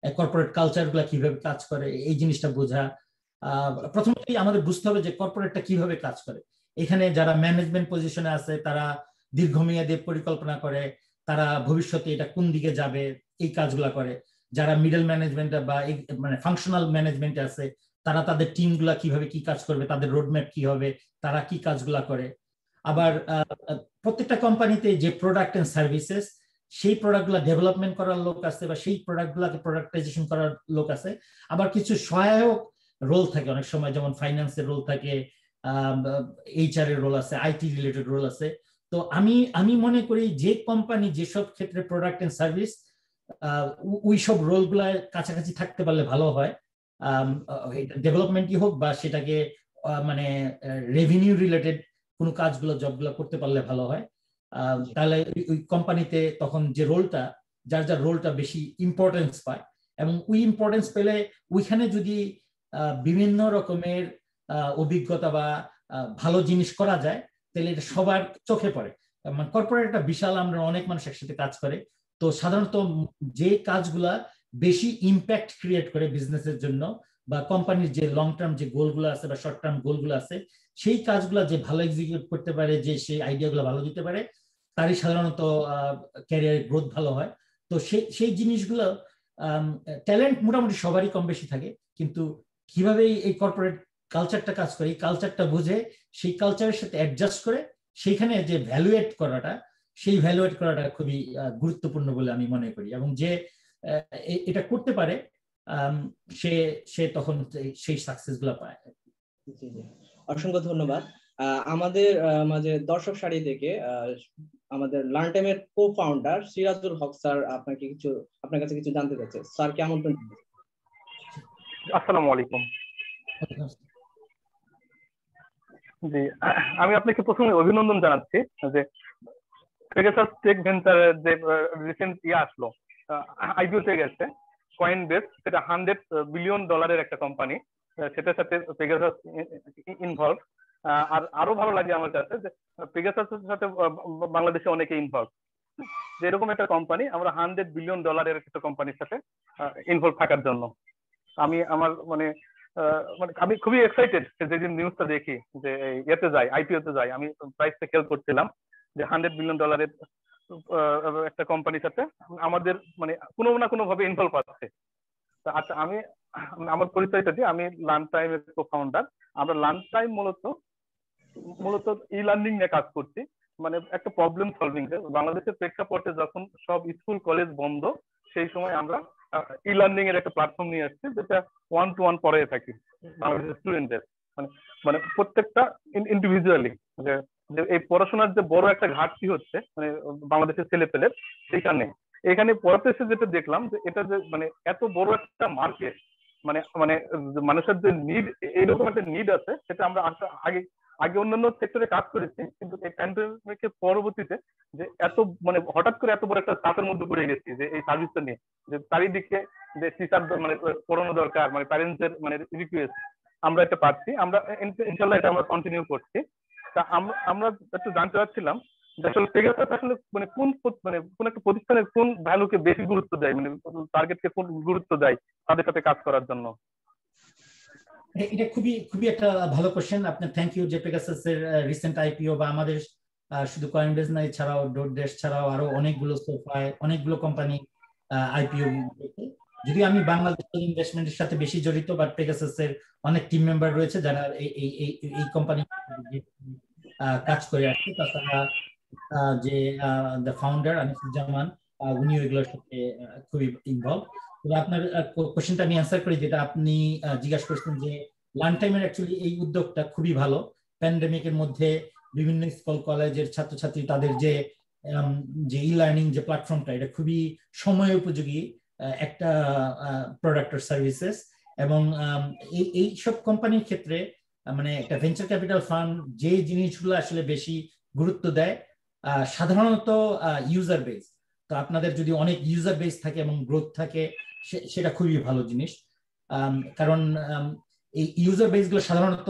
কর্পোরেট কালচার গুলা কিভাবে কাজ করে এই জিনিসটা বোঝা। প্রথমতই আমাদের বুঝতে হবে যে কর্পোরেটটা কিভাবে কাজ করে। এখানে যারা ম্যানেজমেন্ট পজিশনে আছে তারা দীর্ঘমেয়াদী পরিকল্পনা করে, তারা ভবিষ্যতে এটা কোন দিকে যাবে এই কাজগুলা করে। যারা মিডল ম্যানেজমেন্ট বা মানে ফাংশনাল ম্যানেজমেন্টে আছে তারা তাদের টিমগুলা কিভাবে কি কাজ করবে, তাদের রোডম্যাপ কি হবে, তারা কি কাজগুলা করে। আবার প্রত্যেকটা কোম্পানিতে যে প্রোডাক্ট এন্ড সার্ভিসেস, সেই প্রোডাক্টগুলা ডেভেলপমেন্ট করার লোক আছে বা সেই প্রোডাক্টগুলাকে প্রোডাক্টাইজেশন করার লোক আছে। আবার কিছু সহায়ক রোল থাকে অনেক সময়, যেমন ফাইন্যান্সের রোল থাকে, এইচআর এর রোল আছে, আইটি রিলেটেড রোল আছে। তো আমি মনে করি যে কোম্পানি যেসব ক্ষেত্রে প্রোডাক্ট এন্ড সার্ভিস ওই সব রোলগুলা কাছাকাছি থাকতে পারলে ভালো হয়। ডেভেলপমেন্টই হোক বা সেটাকে মানে রেভিনিউ রিলেটেড কোনো কাজগুলো জবগুলো করতে পারলে ভালো হয়। তাহলে ওই কোম্পানিতে তখন যে রোলটা, যার রোলটা বেশি ইম্পর্টেন্স পায়, এবং ওই ইম্পর্টেন্স পেলে ওইখানে যদি বিভিন্ন রকমের অভিজ্ঞতা বা ভালো জিনিস করা যায় তাহলে এটা সবার চোখে পড়ে। মানে কর্পোরেট একটা বিশাল, আমরা অনেক মানুষ একসাথে কাজ করে, তো সাধারণত যে কাজগুলা বেশি ইম্প্যাক্ট ক্রিয়েট করে বিজনেসের জন্য বা কোম্পানির যে লং টার্ম যে গোলগুলো আছে বা শর্ট টার্ম গোলগুলো আছে, সেই কাজগুলো যে ভালো এক্সিকিউট করতে পারে, যে সেই আইডিয়াগুলো ভালো দিতে পারে, তারই সাধারণত ক্যারিয়ার গ্রোথ ভালো হয়। তো সেই জিনিসগুলো ট্যালেন্ট মোটামুটি সবারই কম বেশি থাকে, কিন্তু কিভাবে এই কর্পোরেট কালচারটা কাজ করে এই কালচারটা বুঝে সেই কালচারের সাথে অ্যাডজাস্ট করে সেইখানে যে ভ্যালুয়েট করাটা, সেই ভ্যালুয়েট করাটা খুবই গুরুত্বপূর্ণ বলে আমি মনে করি। এবং যে এটা করতে পারে সে তখন সেই সাকসেস গুলা পায়। অসংখ্য ধন্যবাদ। আমাদের মাঝে দর্শক সারি থেকে আমাদের লার্ন টাইমের কো ফাউন্ডার সিরাজুল হক স্যার আপনার কাছে কিছু জানতে চাচ্ছে। স্যার কে আমন্ত্রণ। আসসালামু আলাইকুম। জি, আমি আপনাকে প্রথমে অভিনন্দন জানাচ্ছি যে পেগাসাস টেক ভেঞ্চারের যে রিসেন্ট আসলো, আইপিওতে গেছে কয়েনবেস, সেটা $100 বিলিয়ন একটা কোম্পানি, সেটার সাথে পেগাসাস ইনভলভ। আর আরো ভালো লাগে আমার কাছে যে পেগাসাসের সাথে বাংলাদেশে অনেকে ইনভলভ। যে এরকম একটা কোম্পানি, আমরা $100 বিলিয়ন একটা কোম্পানির সাথে ইনভলভ থাকার জন্য আমি আমার মানে মানে আমি খুবই এক্সাইটেড যেদিন নিউজটা দেখি যে ইয়েতে যাই, আইপিও তে যাই। আমি প্রাইসটা খেয়াল করছিলাম যে $100 বিলিয়ন একটা কোম্পানির সাথে আমাদের মানে কোনো না কোনো ভাবে ইনভলভ আছে। আচ্ছা, আমি আমার পরিচয়টা দিই, আমি লার্ন টাইমের কো-ফাউন্ডার। আমরা লার্ন টাইম মূলত ই লার্নিং নিয়ে কাজ করছি, মানে একটা প্রবলেম সলভিং। বাংলাদেশের প্রেক্ষাপটে যখন সব স্কুল কলেজ বন্ধ, সেই সময় আমরা ই লার্নিং এর একটা প্ল্যাটফর্ম নিয়ে আসছি, যেটা 1-to-1 পড়ায় থাকি বাংলাদেশের স্টুডেন্টদের, মানে মানে প্রত্যেকটা ইন্ডিভিজুয়ালি। যে এই পড়াশোনার যে বড় একটা ঘাটতি হচ্ছে মানে বাংলাদেশের ছেলেপেলের, সেইখানে এখানে পড়াতে এসে যেটা দেখলাম যে এটা যে মানে এত বড় একটা মার্কেট, মানে মানে মানুষের যে নিড, এইরকম একটা নিড আছে, সেটা আমরা আগে আগে অন্যান্য সেক্টরে কাজ করেছি, কিন্তু এই প্যান্ডেমিকের পরবর্তীতে যে এত মানে হঠাৎ করে এত বড় একটা চাপের মধ্যে পড়ে গেছি যে এই সার্ভিসটা নিয়ে, যে চারিদিকে যে টিচার মানে পড়ানো দরকার, মানে প্যারেন্টসদের মানে রিকোয়েস্ট, আমরা এটা পাচ্ছি, আমরা ইনশাল্লাহ এটা আমরা কন্টিনিউ করছি। তা আমরা একটু জানতে চাচ্ছিলাম যে আসলে পেগাসাস আসলে মানে কোন একটা প্রতিষ্ঠানের কোন ভ্যালুকে বেশি গুরুত্ব দেয়, মানে টার্গেটকে কোন গুরুত্ব দেয় তাদের সাথে কাজ করার জন্য। এটা খুবই খুবই একটা ভালো কোশ্চেন। আপনার থ্যাংক ইউ যে পেগাসাস এর রিসেন্ট আইপিও বা আমাদের শুধু কয়েনবেজ না, এছাড়াও ডটড্যাশ ছাড়াও আরো অনেকগুলো সোফায় অনেকগুলো কোম্পানি আইপিও। যদিও আমি বাংলাদেশের ইনভেস্টমেন্টের সাথে বেশি জড়িত, বাট পেগাসাস এর অনেক টিম মেম্বার রয়েছে যারা এই কোম্পানি কাজ করে আসছে। তাছাড়া যে দ্য ফাউন্ডার আনিসুজ্জামান, উনিও এগুলোর সাথে খুবই ইনভলভ। তবে আপনার কোশ্চেনটা আমি অ্যান্সার করি, যেটা আপনি জিজ্ঞাসা করছেন যে লার্ন টাইমের অ্যাকচুয়ালি এই উদ্যোগটা খুবই ভালো। প্যান্ডেমিকের মধ্যে বিভিন্ন স্কুল কলেজের ছাত্রছাত্রী তাদের যে ই লার্নিং যে প্ল্যাটফর্মটা, এটা খুবই সময় উপযোগী একটা প্রোডাক্ট আর সার্ভিসেস। এবং এই সব কোম্পানির ক্ষেত্রে মানে একটা ভেঞ্চার ক্যাপিটাল ফান্ড যে জিনিসগুলো আসলে বেশি গুরুত্ব দেয় সাধারণত ইউজার বেস। তো আপনাদের যদি অনেক ইউজার বেস থাকে এবং গ্রোথ থাকে, সেটা খুবই ভালো জিনিস। কারণ এই ইউজার বেস গুলো সাধারণত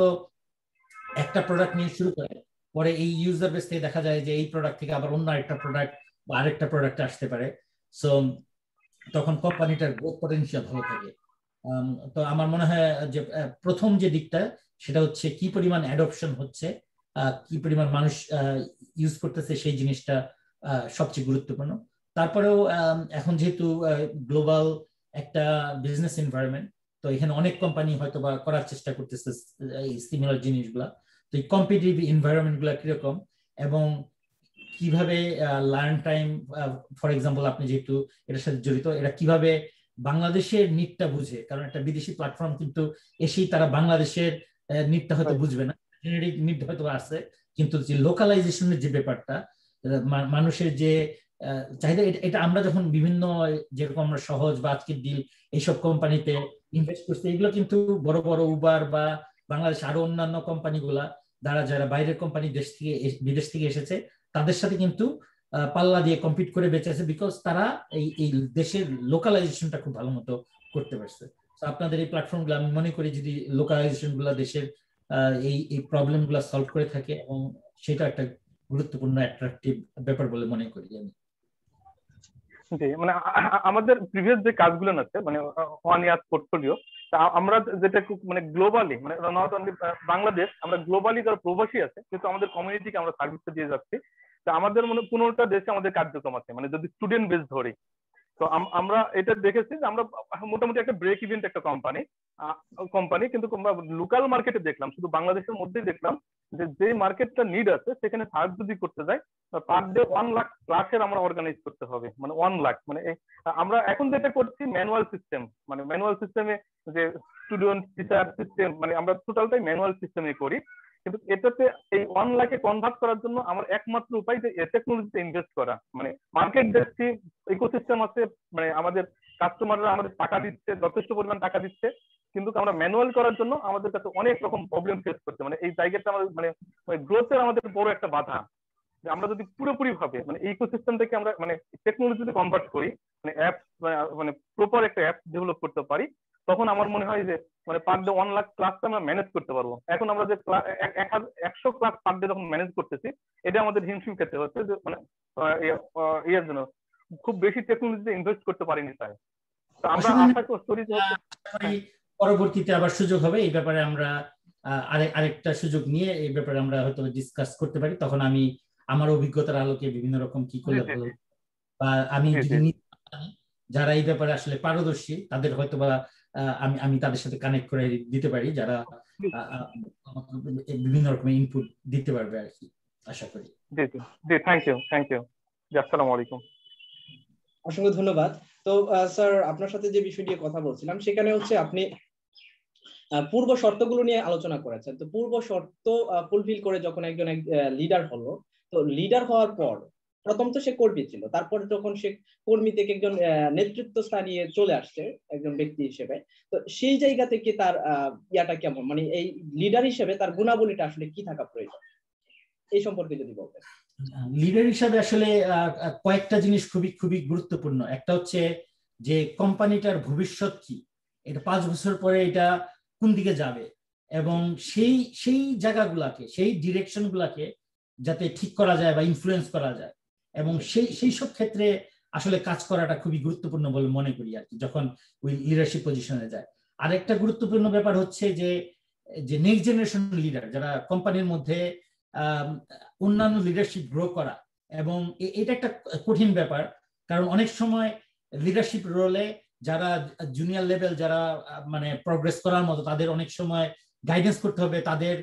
একটা প্রোডাক্ট নিয়ে শুরু করে, পরে এই ইউজার বেস থেকে দেখা যায় যে এই প্রোডাক্ট থেকে আবার অন্য আরেকটা প্রোডাক্ট বা আরেকটা প্রোডাক্ট আসতে পারে। সো তখন কোম্পানিটার গ্রোথ পটেনশিয়াল ভালো থাকে। তো আমার মনে হয় যে প্রথম যে দিকটা সেটা হচ্ছে কি পরিমাণ অ্যাডপশন হচ্ছে, কি পরিমাণ মানুষ ইউজ করতেছে, সেই জিনিসটা সবচেয়ে গুরুত্বপূর্ণ। তারপরেও এখন যেহেতু গ্লোবাল একটা বিজনেস এনভায়রনমেন্ট, তো এখানে অনেক কোম্পানি হয়তো বা করার চেষ্টা করতেছে এই সিমিলার জিনিসগুলা। তো এই কম্পিটিটিভ এনভায়রনমেন্ট গুলা কিরকম এবং কিভাবে লার্ন টাইম ফর এক্সাম্পল আপনি যেহেতু এটার সাথে জড়িত, এটা কিভাবে বাংলাদেশের নিডটা বুঝে, কারণ একটা বিদেশি প্ল্যাটফর্ম কিন্তু এসেই তারা বাংলাদেশের নিডটা হয়তো বুঝবে না, জেনারিক নিড হয়তো আছে, কিন্তু যে লোকালাইজেশনের যে ব্যাপারটা, মানুষের যে চাহিদা, এটা আমরা যখন বিভিন্ন যেরকম আমরা সহজ বা আজকের ডিল এইসব কোম্পানিতে ইনভেস্ট করছি, এগুলো কিন্তু বড় বড় উবার বা বাংলাদেশ আরো অন্যান্য কোম্পানিগুলা যারা বাইরের কোম্পানি বিদেশ থেকে এসেছে, তাদের সাথে কিন্তু পাল্লা দিয়ে কম্পিট করে বেঁচে আছে, বিকজ তারা এই দেশের লোকালাইজেশনটা খুব ভালো মতো করতে পারছে। তো আপনাদের এই প্ল্যাটফর্ম গুলো আমি মনে করি যদি লোকালাইজেশন গুলা দেশের এই প্রবলেম গুলা সলভ করে থাকে, এবং সেটা একটা গুরুত্বপূর্ণ অ্যাট্রাকটিভ ব্যাপার বলে মনে করি আমি। জি, মানে আমাদের প্রিভিয়াস যে কাজগুলো আছে মানে 1 ইয়ার পোর্টফোলিও, আমরা যেটা মানে গ্লোবালি, মানে নট অনলি বাংলাদেশ, আমরা গ্লোবালি যারা প্রবাসী আছে কিন্তু আমাদের কমিউনিটিকে আমরা সার্ভিসটা দিয়ে যাচ্ছি। তো আমাদের মনে 15টা দেশে আমাদের কার্যক্রম আছে, মানে যদি স্টুডেন্ট বেস ধরি। তো আমরা এটা দেখেছি যে আমরা মোটামুটি একটা ব্রেক ইভেন্ট একটা কোম্পানি, কিন্তু লোকাল মার্কেটে দেখলাম, শুধু বাংলাদেশের মধ্যেই দেখলাম যে মার্কেটটা নিড আছে সেখানে সার্ভ যদি করতে যায় পার ডে 1 লাখ ক্লাসের আমরা অর্গানাইজ করতে হবে, মানে 1 লাখ। মানে আমরা এখন যেটা করছি ম্যানুয়াল সিস্টেম, মানে ম্যানুয়াল সিস্টেমে যে স্টুডেন্ট টিচার সিস্টেম, মানে আমরা টোটালটাই ম্যানুয়াল সিস্টেমে করি। কিন্তু এটাতে এই 1 লাখে কনভার্ট করার জন্য আমার একমাত্র উপায় যে টেকনোলজিতে ইনভেস্ট করা। মানে মার্কেট দেখছি, ইকোসিস্টেম আছে, মানে আমাদের কাস্টমাররা আমাদের টাকা দিচ্ছে, যথেষ্ট পরিমাণ টাকা দিচ্ছে, কিন্তু আমরা ম্যানুয়াল করার জন্য আমাদের কাছে অনেক রকম প্রবলেম ফেস করতে, মানে এই জায়গাটা আমাদের মানে গ্রোথের আমাদের বড় একটা বাধা। যে আমরা যদি পুরোপুরি ভাবে মানে ইকোসিস্টেম থেকে আমরা মানে টেকনোলজিতে কনভার্ট করি, মানে অ্যাপ মানে প্রপার একটা অ্যাপ ডেভেলপ করতে পারি, তখন আমার মনে হয় যে মানে পার ডে 1 লাখ ক্লাসটা আমরা ম্যানেজ করতে পারবো। এখন আমরা যে 100 ক্লাস পার ডে যখন ম্যানেজ করতেছি, এটা আমাদের হিমশিম খেতে হচ্ছে যে মানে ইয়ের জন্য খুব বেশি টেকনোলজিতে ইনভেস্ট করতে পারিনি। তাই আমরা আশা করি পরবর্তীতে আবার সুযোগ হবে এই ব্যাপারে আমরা আরেকটা সুযোগ নিয়ে এই ব্যাপারে আমরা হয়তো ডিসকাস করতে পারি, তখন আমি আমার অভিজ্ঞতার আলোকে বিভিন্ন রকম কি করলে ভালো, বা আমি যদি যারা এই ব্যাপারে আসলে পারদর্শী তাদের হয়তো বা আমি আমি তাদের সাথে কানেক্ট করে দিতে পারি, যারা বিভিন্ন রকমের ইনপুট দিতে পারবে আর কি, আশা করি। জি জি জি, থ্যাংক ইউ আসসালামু আলাইকুম। অসংখ্য ধন্যবাদ। তো স্যার আপনার সাথে যে বিষয় নিয়ে কথা বলছিলাম সেখানে হচ্ছে আপনি পূর্ব শর্তগুলো নিয়ে আলোচনা করেছেন। তো পূর্ব শর্ত ফুলফিল করে যখন একজন লিডার হলো, তো লিডার হওয়ার পর প্রথম তো সে কর্মী ছিল, তারপর যখন সে কর্মী থেকে একজন নেতৃত্ব স্থানে চলে আসছে একজন ব্যক্তি হিসেবে, তো সেই জায়গা থেকে তার ইয়াটা কেমন, মানে এই লিডার হিসেবে তার গুণাবলীটা আসলে কি থাকা প্রয়োজন, এই সম্পর্কে যদি বলতেন। লিডার হিসাবে আসলে কয়েকটা জিনিস খুবই খুবই গুরুত্বপূর্ণ। একটা হচ্ছে যে কোম্পানিটার ভবিষ্যৎ কি, এটা 5 বছর পরে এটা কোন দিকে যাবে, এবং সেই সেই জায়গাগুলাকে, সেই ডিরেকশন গুলাকে যাতে ঠিক করা যায় বা ইনফ্লুয়েন্স করা যায়, এবং সেই সব ক্ষেত্রে আসলে কাজ করাটা খুবই গুরুত্বপূর্ণ বলে মনে করি আর কি, যখন ওই লিডারশিপ পজিশনে যায়। আরেকটা গুরুত্বপূর্ণ ব্যাপার হচ্ছে যে নেক্সট জেনারেশন লিডার যারা কোম্পানির মধ্যে অন্যান্য লিডারশিপ গ্রো করা, এবং এটা একটা কঠিন ব্যাপার, কারণ অনেক সময় লিডারশিপ রোলে যারা জুনিয়র লেভেল, যারা মানে প্রগ্রেস করার মতো, তাদের অনেক সময় গাইডেন্স করতে হবে, তাদের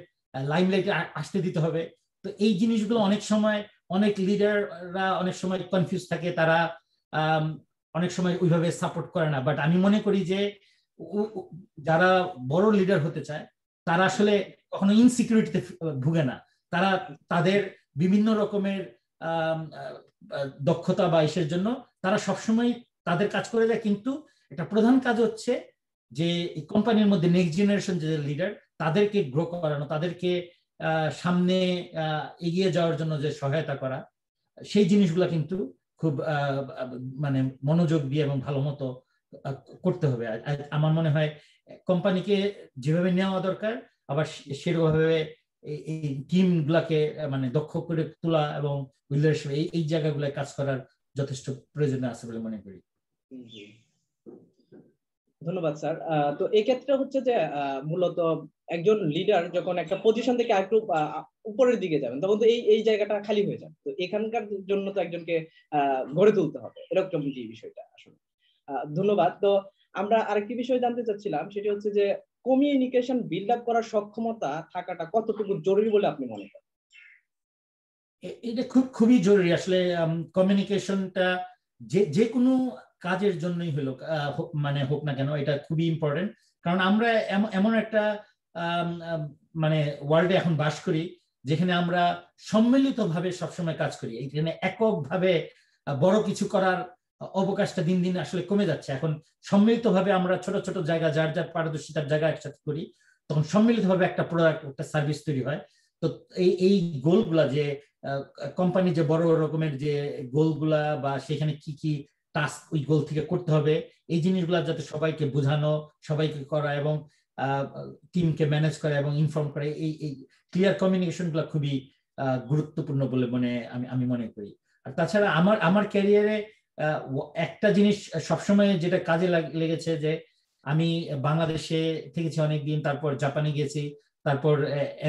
লাইমলাইটে আসতে দিতে হবে। তো এই জিনিসগুলো অনেক সময় অনেক লিডাররা অনেক সময় কনফিউজ থাকে, তারা অনেক সময় ওইভাবে সাপোর্ট করে না। বাট আমি মনে করি যে যারা বড় লিডার হতে চায় তারা আসলে কখনো ইনসিকিউরিটিতে ভুগে না, তারা তাদের বিভিন্ন রকমের দক্ষতা বা ইসের জন্য তারা সবসময় তাদের কাজ করে যায়, কিন্তু একটা প্রধান কাজ হচ্ছে যে কোম্পানির মধ্যে নেক্সট জেনারেশন যে লিডার তাদেরকে গ্রো করানো, তাদেরকে সামনে এগিয়ে যাওয়ার জন্য যে সহায়তা করা, সেই জিনিসগুলো কিন্তু খুব মানে মনোযোগ দিয়ে এবং ভালো মতো করতে হবে। আমার মনে হয় কোম্পানিকে যেভাবে নেওয়া দরকার, আবার সেরকমভাবে এই টিম গুলাকে মানে দক্ষ করে তোলা এবং এই জায়গাগুলোয় কাজ করার যথেষ্ট প্রয়োজন আছে বলে মনে করি। ধন্যবাদ স্যার। তো এই ক্ষেত্রে হচ্ছে যে মূলত একজন লিডার যখন একটা পজিশন থেকে আরেকটু উপরের দিকে যাবেন, তখন তো এই জায়গাটা খালি হয়ে যাবে। তো এখানকার জন্য তো একজনকে গড়ে তুলতে হবে, এরকম যে বিষয়টা আসলে। ধন্যবাদ। তো আমরা আরেকটি বিষয় জানতে চাচ্ছিলাম, সেটি হচ্ছে যে কমিউনিকেশন বিল্ড আপ করার সক্ষমতা থাকাটা কতটুকু জরুরি বলে আপনি মনে করেন? এটা খুবই জরুরি আসলে। কমিউনিকেশনটা যে কোনো কাজের জন্যই হলো মানে হোক না কেন, এটা খুবই ইম্পর্টেন্ট। কারণ আমরা এমন একটা মানে ওয়ার্ল্ডে এখন বাস করি যেখানে আমরা সম্মিলিতভাবে সবসময় কাজ করি। এখানে এককভাবে বড় কিছু করার অবকাশটা দিন দিন আসলে কমে যাচ্ছে। এখন সম্মিলিতভাবে আমরা ছোট ছোট জায়গা, যার যার পারদর্শিতার জায়গা একসাথে করি, তখন সম্মিলিতভাবে একটা প্রোডাক্ট, একটা সার্ভিস তৈরি হয়। তো এই গোলগুলা, যে কোম্পানি যে বড় রকমের যে গোলগুলা বা সেখানে কি কি টাস্ক ওই গোল থেকে করতে হবে, এই জিনিসগুলা যাতে সবাইকে বোঝানো, সবাইকে করা এবং টিমকে ম্যানেজ করা এবং ইনফর্ম করা, এই ক্লিয়ার কমিউনিকেশন গুলা খুবই গুরুত্বপূর্ণ বলে আমি মনে করি। আর তাছাড়া আমার ক্যারিয়ারে একটা জিনিস সবসময় যেটা কাজে লেগেছে, যে আমি বাংলাদেশে থেকেছি অনেকদিন, তারপর জাপানে গেছি, তারপর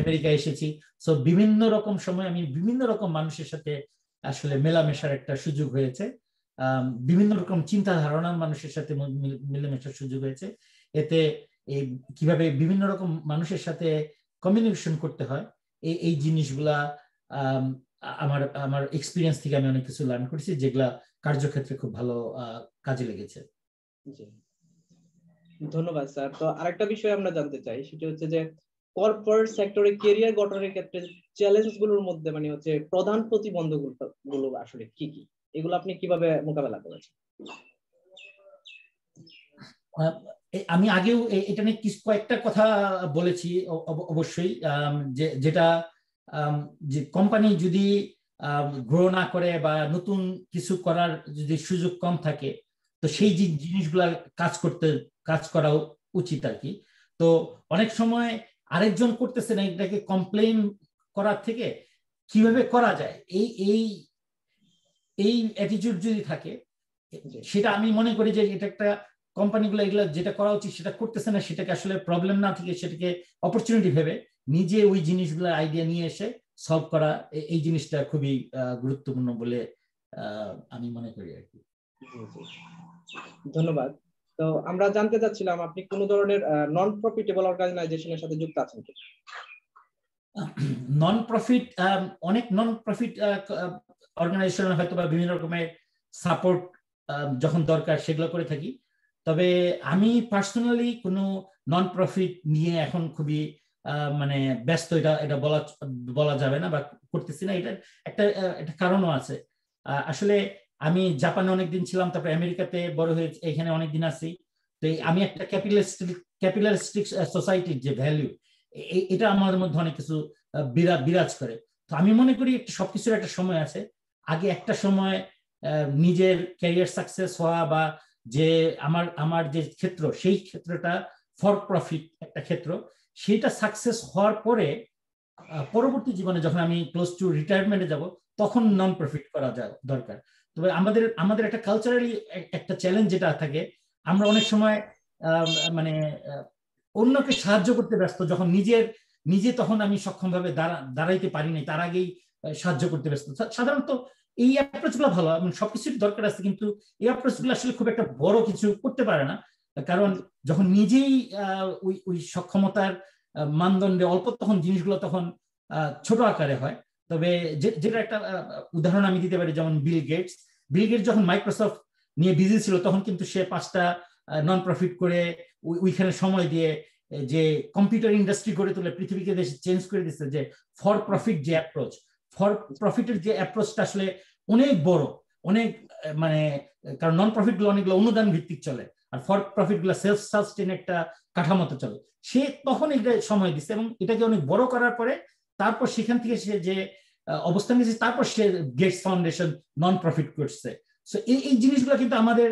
আমেরিকা এসেছি। সো বিভিন্ন রকম সময় আমি বিভিন্ন রকম মানুষের সাথে আসলে মেলামেশার একটা সুযোগ হয়েছে, বিভিন্ন রকম চিন্তা ধারণার মানুষের সাথে মেলামেশার সুযোগ হয়েছে। এতে কিভাবে বিভিন্ন রকম মানুষের সাথে কমিউনিকেশন করতে হয়, এই জিনিসগুলা আমার এক্সপিরিয়েন্স থেকে আমি অনেক কিছু লার্ন করেছি, যেগুলা কার্যক্ষেত্রে খুব ভালো কাজে লেগেছে। ধন্যবাদ স্যার। তো আরেকটা বিষয় আমরা জানতে চাই, সেটা হচ্ছে যে কর্পোরেট সেক্টরে ক্যারিয়ার গঠনের ক্ষেত্রে চ্যালেঞ্জ গুলোর মধ্যে মানে হচ্ছে প্রধান প্রতিবন্ধকগুলো আসলে কি কি, এগুলো আপনি কিভাবে মোকাবেলা করেছেন? আমি আগেও এটা নিয়ে কয়েকটা কথা বলেছি অবশ্যই, যেটা যে কোম্পানি যদি গ্রো না করে বা নতুন কিছু করার যদি সুযোগ কম থাকে, তো সেই জিনিসগুলা কাজ করা উচিত আর কি। তো অনেক সময় আরেকজন করতেছে না, এটাকে কমপ্লেইন করার থেকে কিভাবে করা যায়, এই অ্যাটিটিউড যদি থাকে, সেটা আমি মনে করি যে এটা একটা কোম্পানিগুলো এগুলো যেটা করা উচিত সেটা করতেছে না, সেটাকে আসলে প্রবলেম না থেকে সেটাকে অপরচুনিটি ভেবে নিজে ওই জিনিসগুলো আইডিয়া নিয়ে এসে সলভ করা, এই জিনিসটা খুবই গুরুত্বপূর্ণ বলে আমি মনে করি আর কি। ধন্যবাদ। তো আমরা জানতে চাচ্ছিলাম আপনি কোন ধরনের নন প্রফিটেবল অর্গানাইজেশনের সাথে যুক্ত আছেন কি? নন প্রফিট, অনেক নন প্রফিট অর্গানাইজেশন হয়তো বা বিভিন্ন রকমের সাপোর্ট যখন দরকার সেগুলো করে থাকি। তবে আমি পার্সোনালি কোনো নন প্রফিট নিয়ে এখন খুবই মানে ব্যস্ত, এটা বলা যাবে না বা করতেছি না। এটা একটা কারণও আছে। আসলে আমি জাপানে অনেকদিন ছিলাম, তারপরে আমেরিকাতে বড় হয়েছে, এখানে অনেকদিন আছি। তো আমি একটা ক্যাপিটালিস্টিক সোসাইটির যে ভ্যালু, এটা আমার মধ্যে অনেক কিছু বিরাজ করে। তো আমি মনে করি সবকিছুর একটা সময় আছে। আগে একটা সময় নিজের ক্যারিয়ার সাকসেস হওয়া বা যে আমার যে ক্ষেত্র, সেই ক্ষেত্রটা ফর প্রফিট একটা ক্ষেত্র, সেইটা সাকসেস হওয়ার পরে পরবর্তী জীবনে যখন আমি ক্লোজ টু রিটায়ারমেন্টে যাব তখন নন প্রফিট করা দরকার। তবে আমাদের একটা কালচারালি একটা চ্যালেঞ্জ যেটা থাকে, আমরা অনেক সময় মানে অন্যকে সাহায্য করতে ব্যস্ত, যখন নিজে তখন আমি সক্ষম ভাবে দাঁড়াইতে পারি নাই, তার আগেই সাহায্য করতে ব্যস্ত। সাধারণত এই অ্যাপ্রোচ গুলো ভালো, সবকিছুর দরকার আছে, কিন্তু এই অ্যাপ্রোচ গুলো আসলে খুব একটা বড় কিছু করতে পারে না, কারণ যখন নিজেই ওই সক্ষমতার মানদণ্ডে অল্প, তখন জিনিসগুলো তখন ছোট আকারে হয়। তবে যেটা একটা উদাহরণ আমি দিতে পারি, যেমন বিল গেটস যখন মাইক্রোসফট নিয়ে বিজি ছিল, তখন কিন্তু সে 5টা নন প্রফিট করে ওইখানে সময় দিয়ে যে কম্পিউটার ইন্ডাস্ট্রি গড়ে তুলে পৃথিবীকে চেঞ্জ করে দিচ্ছে। যে ফর প্রফিট যে অ্যাপ্রোচ, ফর প্রফিটের যে অ্যাপ্রোচটা আসলে অনেক বড়, অনেক মানে, কারণ নন প্রফিট গুলো অনেকগুলো অনুদান ভিত্তিক চলে, আর ফর প্রফিট গুলো সেলফ সাস্টেন একটা কাঠামোতে চলে। সে তখন এটা সময় দিচ্ছে এবং এটাকে অনেক বড় করার পরে তারপর সেখান থেকে সে যে অবস্থান নিয়েছে, তারপর সে গেটস ফাউন্ডেশন নন প্রফিট করছে। সো এই জিনিসগুলো কিন্তু আমাদের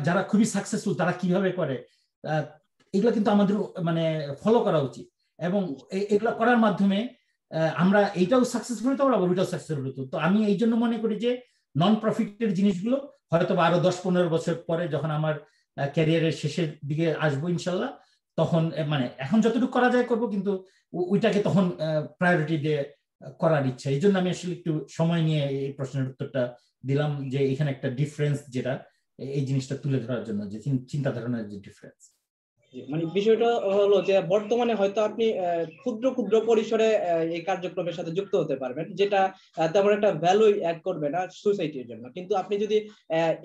যারা খুবই সাকসেসফুল তারা কিভাবে করে, এগুলো কিন্তু আমাদের মানে ফলো করা উচিত। এবং এগুলো করার মাধ্যমে আমরা এইটাও সাকসেসফুল হতে পারবো, ওইটাও সাকসেসফুল হতো। তো আমি এই জন্য মনে করি যে নন প্রফিটের জিনিসগুলো হয়তো আরো 10-15 বছর পরে, যখন আমার ক্যারিয়ারের শেষের দিকে আসবো ইনশাল্লাহ, তখন মানে এখন যতটুকু করা যায় করবো, কিন্তু ওইটাকে তখন প্রায়োরিটি দিয়ে করার ইচ্ছা। এই জন্য আমি আসলে একটু সময় নিয়ে এই প্রশ্নের উত্তরটা দিলাম, যে এখানে একটা ডিফারেন্স, যেটা এই জিনিসটা তুলে ধরার জন্য, যে চিন্তা ধারণার যে ডিফারেন্স। মানে বিষয়টা হলো যে বর্তমানে হয়তো আপনি ক্ষুদ্র ক্ষুদ্র পরিসরে এই কার্যক্রমের সাথে যুক্ত হতে পারবেন, যেটা তেমন একটা ভ্যালু অ্যাড করবে না সোসাইটির জন্য। কিন্তু আপনি যদি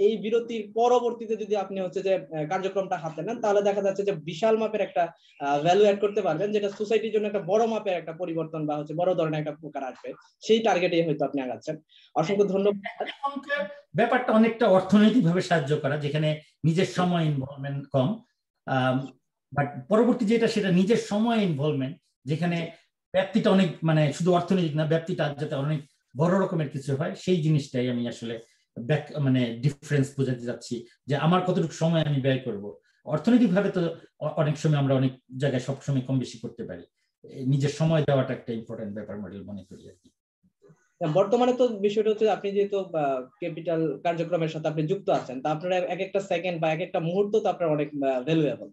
এই বিরতির পরবর্তীতে যদি আপনি হচ্ছে যে কার্যক্রমটা হাতে নেন, তাহলে দেখা যাচ্ছে যে বিশাল মাপের একটা ভ্যালু অ্যাড করতে পারবেন, যেটা সোসাইটির জন্য একটা বড় মাপের একটা পরিবর্তন বা হচ্ছে বড় ধরনের একটা উপকার আসবে। সেই টার্গেটে হয়তো আপনি আগাচ্ছেন। অসংখ্য ধন্যবাদ। ব্যাপারটা অনেকটা অর্থনৈতিক ভাবে সাহায্য করা, যেখানে নিজের সময় ইনভলভমেন্ট কম, বাট পরবর্তী যেটা সেটা নিজের সময় ইনভলভমেন্ট, যেখানে ব্যাপ্তিটা অনেক মানে শুধু অর্থনৈতিক না, ব্যাপ্তিটা যাতে অনেক বড় রকমের কিছু হয়, সেই জিনিসটাই আমি আসলে মানে ডিফারেন্স বোঝাতে যাচ্ছি, যে আমার কতটুকু সময় আমি ব্যয় করব। অর্থনৈতিক ভাবে তো অনেক সময় আমরা অনেক জায়গায় সবসময় কম বেশি করতে পারি, নিজের সময় দেওয়াটা একটা ইম্পর্টেন্ট ব্যাপার মডেল মনে করি আর কি। বর্তমানে তো বিষয়টা হচ্ছে আপনি যেহেতু ক্যাপিটাল কার্যক্রমের সাথে আপনি যুক্ত আছেন, তা আপনার এক একটা সেকেন্ড বা এক একটা মুহূর্ত তো আপনার অনেক ভ্যালুয়েবল,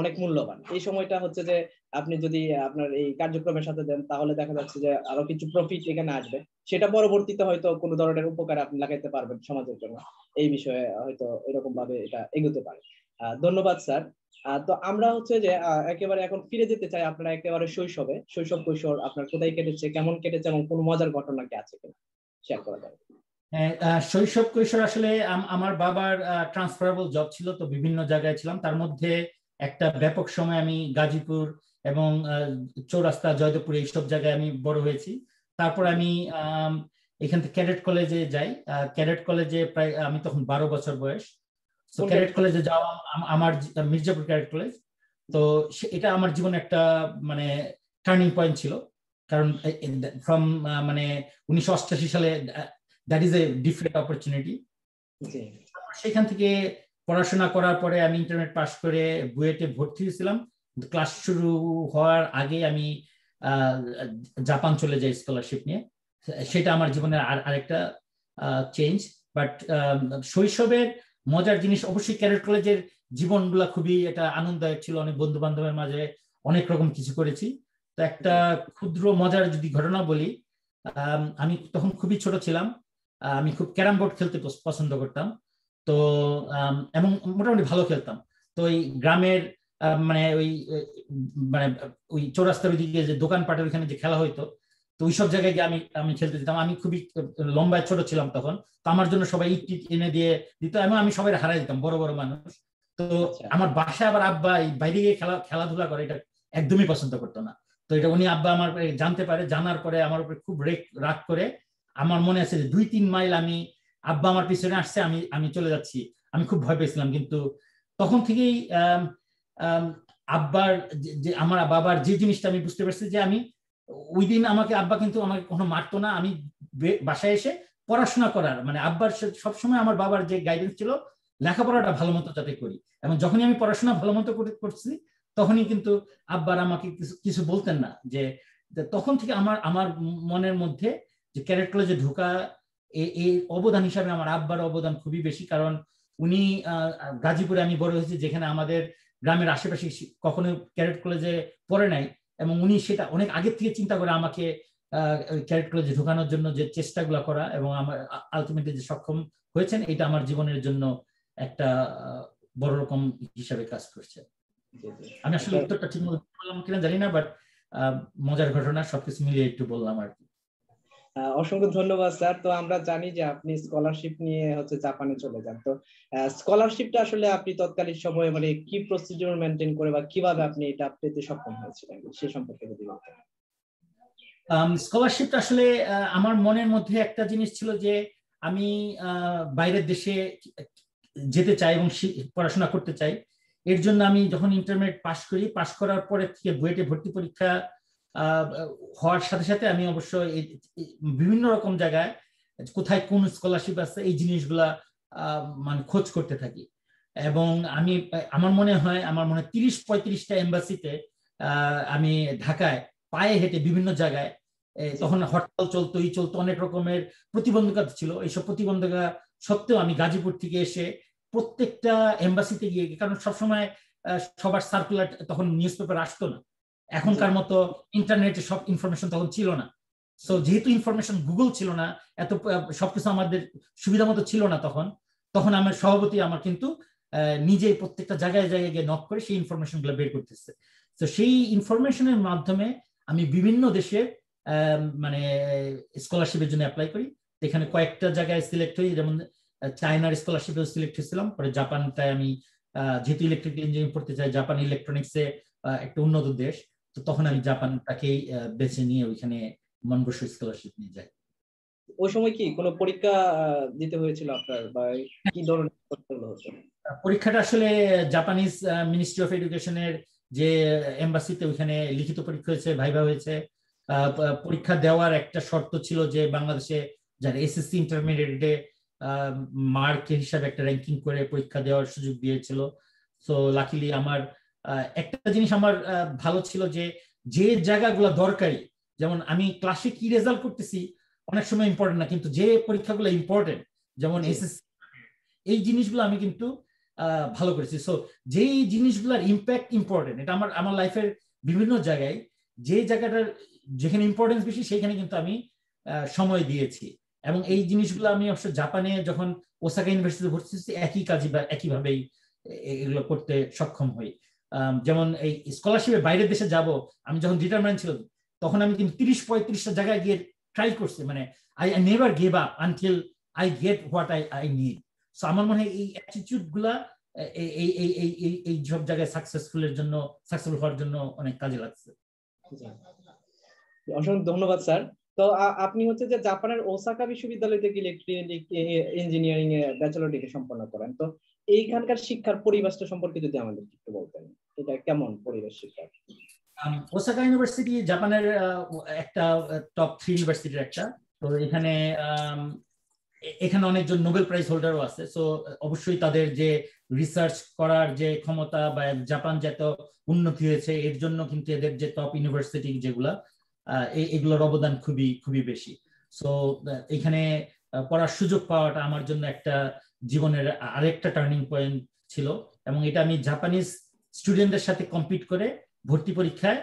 অনেক মূল্যবান। এই সময়টা হচ্ছে যে আপনি যদি আপনার এই কার্যক্রমের সাথে দেন, তাহলে দেখা যাচ্ছে যে আরো কিছু প্রফিট এখানে আসবে, সেটা পরবর্তীতে হয়তো কোনো ধরনের উপকার আপনি লাগাইতে পারবেন সমাজের জন্য। এই বিষয়ে হয়তো এরকম ভাবে এটা এগোতে পারে। ধন্যবাদ স্যার। তো আমরা হচ্ছে যে একেবারে এখন ফিরে যেতে চাই আপনারা একেবারে শৈশব কৈশোর আপনার কোথায় কেটেছে, কেমন কেটেছে এবং কোন মজার ঘটনা কি আছে কিনা শেয়ার করা যায়। শৈশব কৈশোর আসলে আমার বাবার ট্রান্সফারেবল জব ছিল, তো বিভিন্ন জায়গায় ছিলাম। তার মধ্যে একটা ব্যাপক সময় আমি গাজীপুর এবং চৌরাস্তা, জয়দেবপুর এইসব জায়গায় আমি বড় হয়েছি। তারপর আমি এখান থেকে ক্যাডেট কলেজে যাই। ক্যাডেট কলেজে প্রায় আমি তখন 12 বছর বয়স। তো ক্যাডেট কলেজে যাওয়া আমার মির্জাপুর ক্যাডেট কলেজ, তো এটা আমার জীবনে একটা মানে টার্নিং পয়েন্ট ছিল, কারণ ফ্রম মানে 1988 সালে that is a different opportunity. সেখান থেকে পড়াশোনা করার পরে আমি ইন্টারমিডিয়েট পাস করে বুয়েটে ভর্তি হয়েছিলাম। ক্লাস শুরু হওয়ার আগে আমি জাপান চলে যাই স্কলারশিপ নিয়ে। সেটা আমার জীবনের আরেকটা চেঞ্জ। বাট শৈশবের মজার জিনিস অবশ্যই ক্যাডেট কলেজের জীবনগুলা খুবই এটা আনন্দদায়ক ছিল, অনেক বন্ধু বান্ধবের মাঝে অনেক রকম কিছু করেছি। তো একটা ক্ষুদ্র মজার যদি ঘটনা বলি, আমি তখন খুবই ছোট ছিলাম, আমি খুব ক্যারাম বোর্ড খেলতে পছন্দ করতাম। তো এবং মোটামুটি ভালো খেলতাম। তো এই গ্রামের মানে মানে ওই চৌরাস্তার ওইদিকে যে দোকানপাটের ওইখানে যে খেলা হইতো, তো ওইসব জায়গায় গিয়ে আমি খেলতে যেতাম। আমি খুবই লম্বায় ছোট ছিলাম তখন, তো আমার জন্য সবাই ইট টিট এনে দিয়ে দিত এবং আমি সবাই হারাই দিতাম, বড় বড় মানুষ। তো আমার বাসায় আবার আব্বা এই বাইরে গিয়ে খেলাধুলা করে এটা একদমই পছন্দ করতো না। তো এটা উনি আব্বা আমার জানতে পারে, জানার পরে আমার উপরে খুব রাগ করে। আমার মনে আছে যে 2-3 মাইল আব্বা আমার পিছনে আসছে, আমি চলে যাচ্ছি। আমি খুব ভয় পেয়েছিলাম, কিন্তু তখন থেকেই আব্বার যে আমার বাবার যে জিনিসটা আমি বুঝতে পারছি যে আমি ওই দিন আব্বা কিন্তু আমাকে কোনো মারতো না। আমি বাসায় এসে পড়াশোনা করার মানে আব্বার সবসময় আমার বাবার যে গাইডেন্স ছিল লেখাপড়াটা ভালো মতো যাতে করি, এবং যখনই আমি পড়াশোনা ভালো মতো করছি তখনই কিন্তু আব্বার আমাকে কিছু বলতেন না। যে তখন থেকে আমার মনের মধ্যে যে ক্যাডেট কলেজে ঢোকা এই অবদান হিসাবে আমার আব্বার অবদান খুবই বেশি। কারণ উনি গাজীপুরে আমি বড় হয়েছি, যেখানে আমাদের গ্রামের আশেপাশে কখনো ক্যাডেট কলেজে পড়ে নাই, এবং উনি সেটা অনেক আগে থেকে চিন্তা করে আমাকে ক্যাডেট কলেজে ঢোকানোর জন্য যে চেষ্টাগুলো করা, এবং আমার আলটিমেটলি যে সক্ষম হয়েছেন, এটা আমার জীবনের জন্য একটা বড় রকম হিসাবে কাজ করছে। আমি আসলে উত্তরটা ঠিক মতো বললাম কিনা জানি না, বাট মজার ঘটনা সবকিছু মিলিয়ে একটু বললাম আর কি। অসংখ্য ধন্যবাদ স্যার। তো আমরা জানি যে আপনি স্কলারশিপ নিয়ে জাপানে চলে যান। তো স্কলারশিপটা আসলে আপনি তৎকালীন সময়ে মানে কি প্রসিডিউর মেনটেন করে বা কিভাবে আপনি এটা পেতে সক্ষম হয়েছিলেন সে সম্পর্কে যদি বলতেন। স্কলারশিপটা আসলে আমার মনের মধ্যে একটা জিনিস ছিল যে আমি বাইরের দেশে যেতে চাই এবং পড়াশোনা করতে চাই। এর জন্য আমি যখন ইন্টারমিডিয়েট পাশ করার পরে থেকে বুয়েটে ভর্তি পরীক্ষা হওয়ার সাথে সাথে আমি অবশ্যই বিভিন্ন রকম জায়গায় কোথায় কোন স্কলারশিপ আছে এই জিনিসগুলা মানে খোঁজ করতে থাকি। এবং আমার মনে হয় 30-35টা এম্বাসিতে আমি ঢাকায় পায়ে হেঁটে বিভিন্ন জায়গায়, তখন হরতাল চলতো, অনেক রকমের প্রতিবন্ধকতা ছিল। এইসব প্রতিবন্ধকতা সত্ত্বেও আমি গাজীপুর থেকে এসে প্রত্যেকটা এম্বাসিতে গিয়ে, কারণ সবসময় সবার সার্কুলার তখন নিউজ পেপার আসতো না, এখনকার মতো ইন্টারনেটে সব ইনফরমেশন তখন ছিল না। সো যেহেতু ইনফরমেশন গুগল ছিল না, এত সবকিছু আমাদের সুবিধা মতো ছিল না, তখন আমার সভাপতি আমার কিন্তু নিজে প্রত্যেকটা জায়গায় গিয়ে নক করে সেই ইনফরমেশন গুলো বের করতেছে। তো সেই ইনফরমেশনের মাধ্যমে আমি বিভিন্ন দেশের মানে স্কলারশিপের জন্য অ্যাপ্লাই করি। এখানে কয়েকটা জায়গায় সিলেক্ট হই, যেমন চায়নার স্কলারশিপে সিলেক্ট হয়েছিলাম। পরে জাপানটায় আমি যেহেতু ইলেকট্রিক্যাল ইঞ্জিনিয়ারিং পড়তে চাই, জাপান ইলেকট্রনিক্সে একটা উন্নত দেশ, তো তখন আমি জাপানটাকেই বেছে নিয়ে ওইখানে মনবসু স্কলারশিপ নিয়ে যাই। ওই সময় কি কোনো পরীক্ষা দিতে হয়েছিল আপনার, বা কি ধরনের পরীক্ষাটা আসলে জাপানিজ মিনিস্ট্রি অফ এডুকেশনের যে এম্বাসিতে ওইখানে লিখিত পরীক্ষা হয়েছে, ভাইভা হয়েছে। পরীক্ষা দেওয়ার একটা শর্ত ছিল যে বাংলাদেশে যারা এসএসসি ইন্টারমিডিয়েটে মার্ক হিসাবে একটা র্যাঙ্কিং করে পরীক্ষা দেওয়ার সুযোগ দিয়েছিল। সো লাকিলি আমার একটা জিনিস আমার ভালো ছিল যে জায়গাগুলো দরকারি, যেমন আমি ক্লাসে কি রেজাল্ট করতেছি অনেক সময় ইম্পর্টেন্ট না, কিন্তু যে পরীক্ষাগুলো ইম্পর্টেন্ট যেমন এসএসসি, এই জিনিসগুলো আমি কিন্তু ভালো করেছি। সো যেই জিনিসগুলোর ইম্প্যাক্ট ইম্পর্টেন্ট, এটা আমার লাইফের বিভিন্ন জায়গায় যে জায়গাটার যেখানে ইম্পর্টেন্স বেশি সেইখানে কিন্তু আমি সময় দিয়েছি। এবং এই জিনিসগুলো আমি অবশ্য জাপানে যখন ওসাকা ইউনিভার্সিটিতে ভর্তি হয়েছি একইভাবেই এগুলো করতে সক্ষম হই। যেমন এই স্কলারশিপে বাইরের দেশে যাব, আমি যখন ডিটারমাইন্ড ছিল তখন আমি কিন্তু 30-35টা জায়গায় গিয়ে ট্রাই করছি। মানে I never give up until I get what I need. So আমার মনে হয় এই অ্যাটিটিউড গুলা এই সব জায়গায় সাকসেসফুল হওয়ার জন্য অনেক কাজে লাগছে। অসংখ্য ধন্যবাদ স্যার। তো আপনি যে জাপানের ওসাকা বিশ্ববিদ্যালয় থেকে ইলেকট্রিক ইঞ্জিনিয়ারিং এ ব্যাচেলর ডিগ্রি সম্পন্ন করেন, তো এইখানকার শিক্ষার পরিবেশটা সম্পর্কে যদি আমাদের একটু বলতেন, এটা কেমন পরিবেশ শিক্ষা? ওসাকা ইউনিভার্সিটি জাপানের একটা টপ 3 ইউনিভার্সিটির একটা। তো এখানে অনেকজন নোবেল প্রাইজ হোল্ডারও আছে। সো অবশ্যই তাদের যে রিসার্চ করার যে ক্ষমতা বা জাপান যত উন্নতি হয়েছে এর জন্য কিন্তু এদের যে টপ ইউনিভার্সিটি যেগুলা এগুলোর অবদান খুবই খুবই বেশি। সো এখানে পড়ার সুযোগ পাওয়াটা আমার জন্য একটা জীবনের আরেকটা টার্নিং পয়েন্ট ছিল, এবং এটা আমি জাপানিজ স্টুডেন্টদের সাথে কম্পিট করে ভর্তি পরীক্ষায়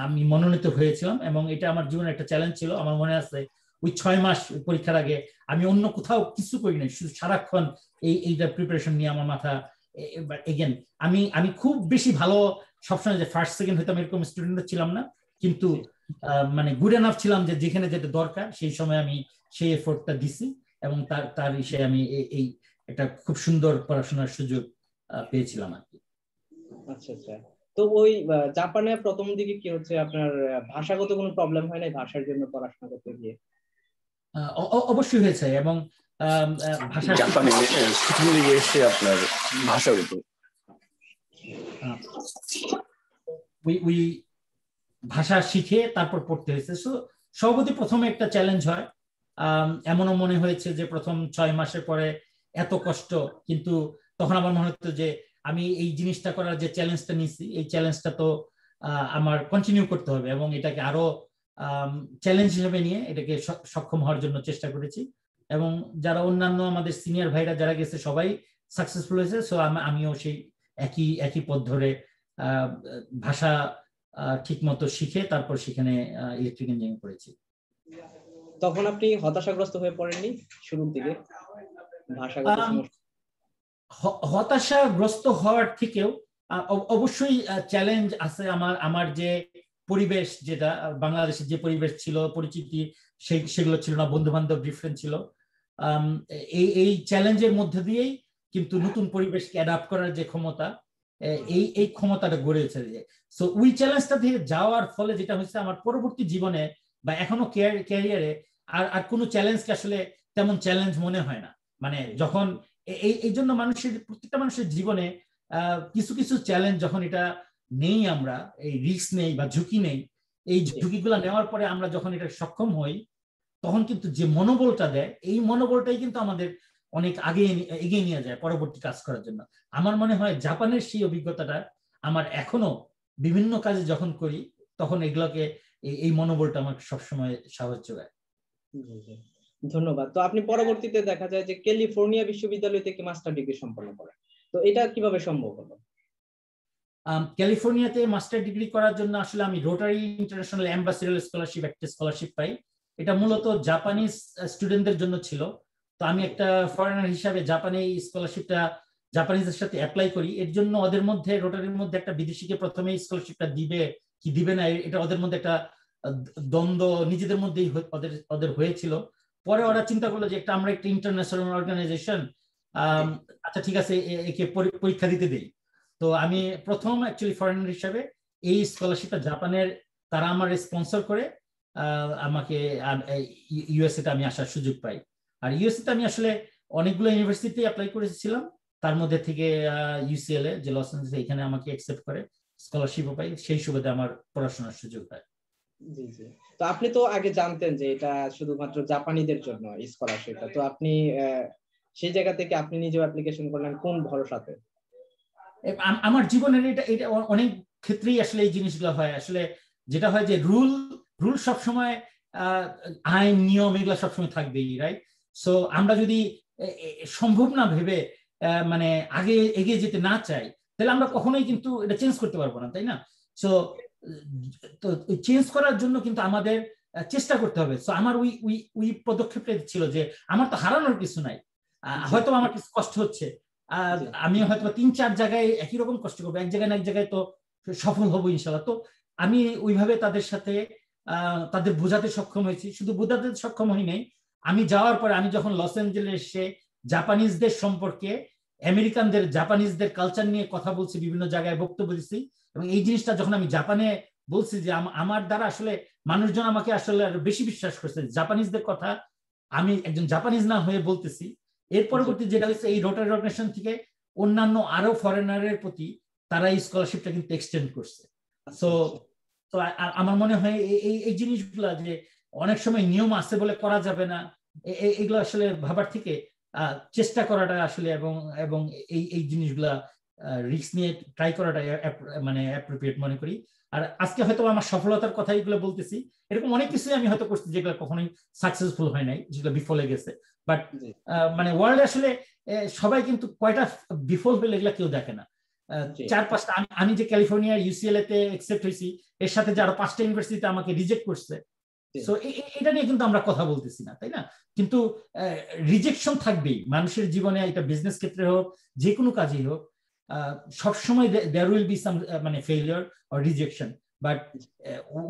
আমি মনোনীত হয়েছিলাম, এবং এটা আমার জীবনের একটা চ্যালেঞ্জ ছিল। আমার মনে আছে ওই 6 মাস পরীক্ষার আগে আমি অন্য কোথাও কিছু করি নাই, শুধু সারাক্ষণ এইটা প্রিপারেশন নিয়ে আমার মাথা। এগেন আমি খুব বেশি ভালো সবসময় যে ফার্স্ট সেকেন্ড হইতাম এরকম স্টুডেন্ট ছিলাম না, কিন্তু মানে গুড এনাফ ছিলাম যে যেখানে যেটা দরকার সেই সময় আমি সেই এফোর্টটা দিছি, এবং তার বিষয়ে আমি এই একটা খুব সুন্দর পড়াশোনার সুযোগ পেয়েছিলাম আর কি। আচ্ছা আচ্ছা। তো ওই জাপানে প্রথম দিকে কি হচ্ছে, আপনার ভাষাগত কোনো প্রবলেম হয় নাই ভাষার জন্য পড়াশোনা করতে গিয়ে? অবশ্যই হয়েছে, এবং ভাষা জাপানে এসে আপনার ভাষাগত ওই ভাষা শিখে তারপর পড়তে হয়েছে। সর্বপ্রথম প্রথমে একটা চ্যালেঞ্জ হয়, এমনও মনে হয়েছে যে প্রথম 6 মাসের পরে এত কষ্ট, কিন্তু তখন আমার মনে হতো যে আমি এই জিনিসটা করার যে চ্যালেঞ্জটা নিয়েছি এই চ্যালেঞ্জটা তো আমার কন্টিনিউ করতে হবে, এবং এটাকে আরো চ্যালেঞ্জ হিসেবে নিয়ে এটাকে সক্ষম হওয়ার জন্য চেষ্টা করেছি। এবং যারা অন্যান্য আমাদের সিনিয়র ভাইরা যারা গেছে সবাই সাকসেসফুল হয়েছে, সো আমিও সেই একই পথ ধরে ভাষা ঠিক মতো শিখে তারপর সেখানে ইলেকট্রিক ইঞ্জিনিয়ারিং করেছি। তখন আপনি হতাশাগ্রস্ত হয়ে পড়েননি শুরুর দিকে ভাষাগত সমস্যা? হতাশাগ্রস্ত হওয়ার থেকেও অবশ্যই চ্যালেঞ্জ আছে। আমার যে পরিবেশ, যেটা বাংলাদেশের যে পরিবেশ ছিল, পরিচিতি সেগুলো ছিল না, বন্ধু বান্ধব ডিফারেন্ট ছিল। এই চ্যালেঞ্জের মধ্যে দিয়েই কিন্তু নতুন পরিবেশকে অ্যাডাপ্ট করার যে ক্ষমতা, এই ক্ষমতাটা গড়েছে। সো ওই চ্যালেঞ্জটা থেকে যাওয়ার ফলে যেটা হচ্ছে আমার পরবর্তী জীবনে বা এখনো ক্যারিয়ারে আর কোনো চ্যালেঞ্জকে আসলে তেমন চ্যালেঞ্জ মনে হয় না। মানে যখন এই জন্য প্রত্যেকটা মানুষের জীবনে কিছু কিছু চ্যালেঞ্জ যখন এটা নেই, আমরা এই রিস্ক নেই বা ঝুঁকি নেই, এই ঝুঁকিগুলো নেওয়ার পরে আমরা যখন এটা সক্ষম হই, তখন কিন্তু যে মনোবলটা দেয়, এই মনোবলটাই কিন্তু আমাদের অনেক আগে এগিয়ে নিয়ে যায় পরবর্তী কাজ করার জন্য। আমার মনে হয় জাপানের সেই অভিজ্ঞতাটা আমার এখনো বিভিন্ন কাজে যখন করি তখন এগুলোকে এই মনোবলটা আমার সবসময় সাহস যোগায়। ধন্যবাদ। তো আপনি পরবর্তীতে দেখা যায় যে ক্যালিফোর্নিয়া বিশ্ববিদ্যালয় থেকে মাস্টার ডিগ্রি সম্পন্ন করেন, তো এটা কিভাবে সম্ভব হলো? ক্যালিফোর্নিয়াতে মাস্টার ডিগ্রি করার জন্য আসলে আমি রোটারি ইন্টারন্যাশনাল অ্যাম্বাসেডর স্কলারশিপ, একটা স্কলারশিপ পাই। এটা মূলত জাপানিজ স্টুডেন্টদের জন্য ছিল। তো আমি একটা ফরেনার হিসাবে জাপানে এই স্কলারশিপটা জাপানিজদের সাথে অ্যাপ্লাই করি। এর জন্য ওদের মধ্যে, রোটারির মধ্যে একটা বিদেশিকে প্রথমে স্কলারশিপটা দিবে কি দিবে না, এটা ওদের মধ্যে একটা দ্বন্দ্ব নিজেদের মধ্যেই ওদের হয়েছিল। পরে ওরা চিন্তা করলো যে আমরা একটা ইন্টারন্যাশনাল অর্গানাইজেশন, আচ্ছা ঠিক আছে একে পরীক্ষা দিতে দেই। তো আমি প্রথম অ্যাকচুয়ালি ফরেনার হিসাবে এই স্কলারশিপটা জাপানের, তারা আমার স্পন্সর করে আমাকে ইউএসএতে আমি আসার সুযোগ পাই। আর ইউএসএতে আমি আসলে অনেকগুলো ইউনিভার্সিটিতে অ্যাপ্লাই করেছিলাম, তার মধ্যে থেকে ইউসিএলএ যে লস অ্যাঞ্জেলেস, এখানে আমাকে অ্যাকসেপ্ট করে, স্কলারশিপও পাই, সেই সুবাদে আমার পড়াশোনার সুযোগ হয়। জি জি। তো আপনি তো আগে জানতেন যে এটা শুধুমাত্র জাপানিদের জন্য স্কলারশিপটা, তো আপনি সেই জায়গা থেকে আপনি নিজে অ্যাপ্লিকেশন করলেন কোন ভরসাতে? আমার জীবনের এটা অনেক ক্ষেত্রেই আসলে এই জিনিসগুলো হয়। আসলে যেটা হয় যে রুল সবসময়, আইন নিয়ম এগুলো সবসময় থাকবেই, রাইট? সো আমরা যদি সম্ভব না ভেবে মানে আগে এগিয়ে যেতে না চাই, তাহলে আমরা কখনোই কিন্তু এটা চেঞ্জ করতে পারবো না, তাই না? সো তো চেঞ্জ করার জন্য কিন্তু আমাদের চেষ্টা করতে হবে। সো আমার ওই পদক্ষেপটা ছিল যে আমার তো হারানোর কিছু নাই, হয়তো আমার কিছু কষ্ট হচ্ছে, আমি হয়তো 3-4 জায়গায় একই রকম কষ্ট করবো, এক জায়গায় না এক জায়গায় তো সফল হবো ইনশাল্লাহ। তো আমি ওইভাবে তাদের সাথে তাদের বোঝাতে সক্ষম হয়েছি। শুধু বোঝাতে সক্ষম হই নাই, আমি যাওয়ার পরে আমি যখন লস অ্যাঞ্জেলেসে জাপানিজদের সম্পর্কে, আমেরিকানদের জাপানিজদের কালচার নিয়ে কথা বলছি, বিভিন্ন জায়গায় বক্তব্য দিচ্ছি, এবং এই জিনিসটা যখন আমি জাপানে বলছি যে আমার দ্বারা আসলে মানুষজন আমাকে আসলে আরো বেশি বিশ্বাস করছে জাপানিজদের কথা, আমি একজন জাপানিজ না হয়ে বলতেছি। এর পরবর্তী যেটা হচ্ছে এই রোটারি অর্গানাইজেশন থেকে অন্যান্য আরো ফরেনারের প্রতি তারা এই স্কলারশিপটা কিন্তু এক্সটেন্ড করছে। সো আমার মনে হয় এই জিনিসগুলা যে অনেক সময় নিয়ম আছে বলে করা যাবে না, এগুলো আসলে ভাবার থেকে চেষ্টা করাটা আসলে, এবং এই জিনিসগুলা রিস্ক নিয়ে ট্রাই করাটা মানে অ্যাপ্রোপ্রিয়েট মনে করি। আর আজকে হয়তো আমার সফলতার কথা এগুলো বলতেছি, এরকম অনেক কিছুই আমি হয়তো করছি যেগুলো কখনোই সাকসেসফুল হয় নাই, যেগুলো বিফলে গেছে। বাট মানে ওয়ার্ল্ডে আসলে সবাই কিন্তু কয়টা বিফল হলে এগুলা কেউ দেখে না। 4-5টা, আমি যে ক্যালিফোর্নিয়ার ইউসিএলএ তে অ্যাকসেপ্ট হয়েছি, এর সাথে যে আরো 5টা ইউনিভার্সিটিতে আমাকে রিজেক্ট করছে, সো এটা নিয়ে কিন্তু আমরা কথা বলতেছি না, তাই না? কিন্তু রিজেকশন থাকবেই মানুষের জীবনে, এটা বিজনেস ক্ষেত্রে হোক, যে কোনো কাজেই হোক, সবসময় দেয়ার উইল বি সাম মানে ফেলিয়ার অর রিজেকশন। বাট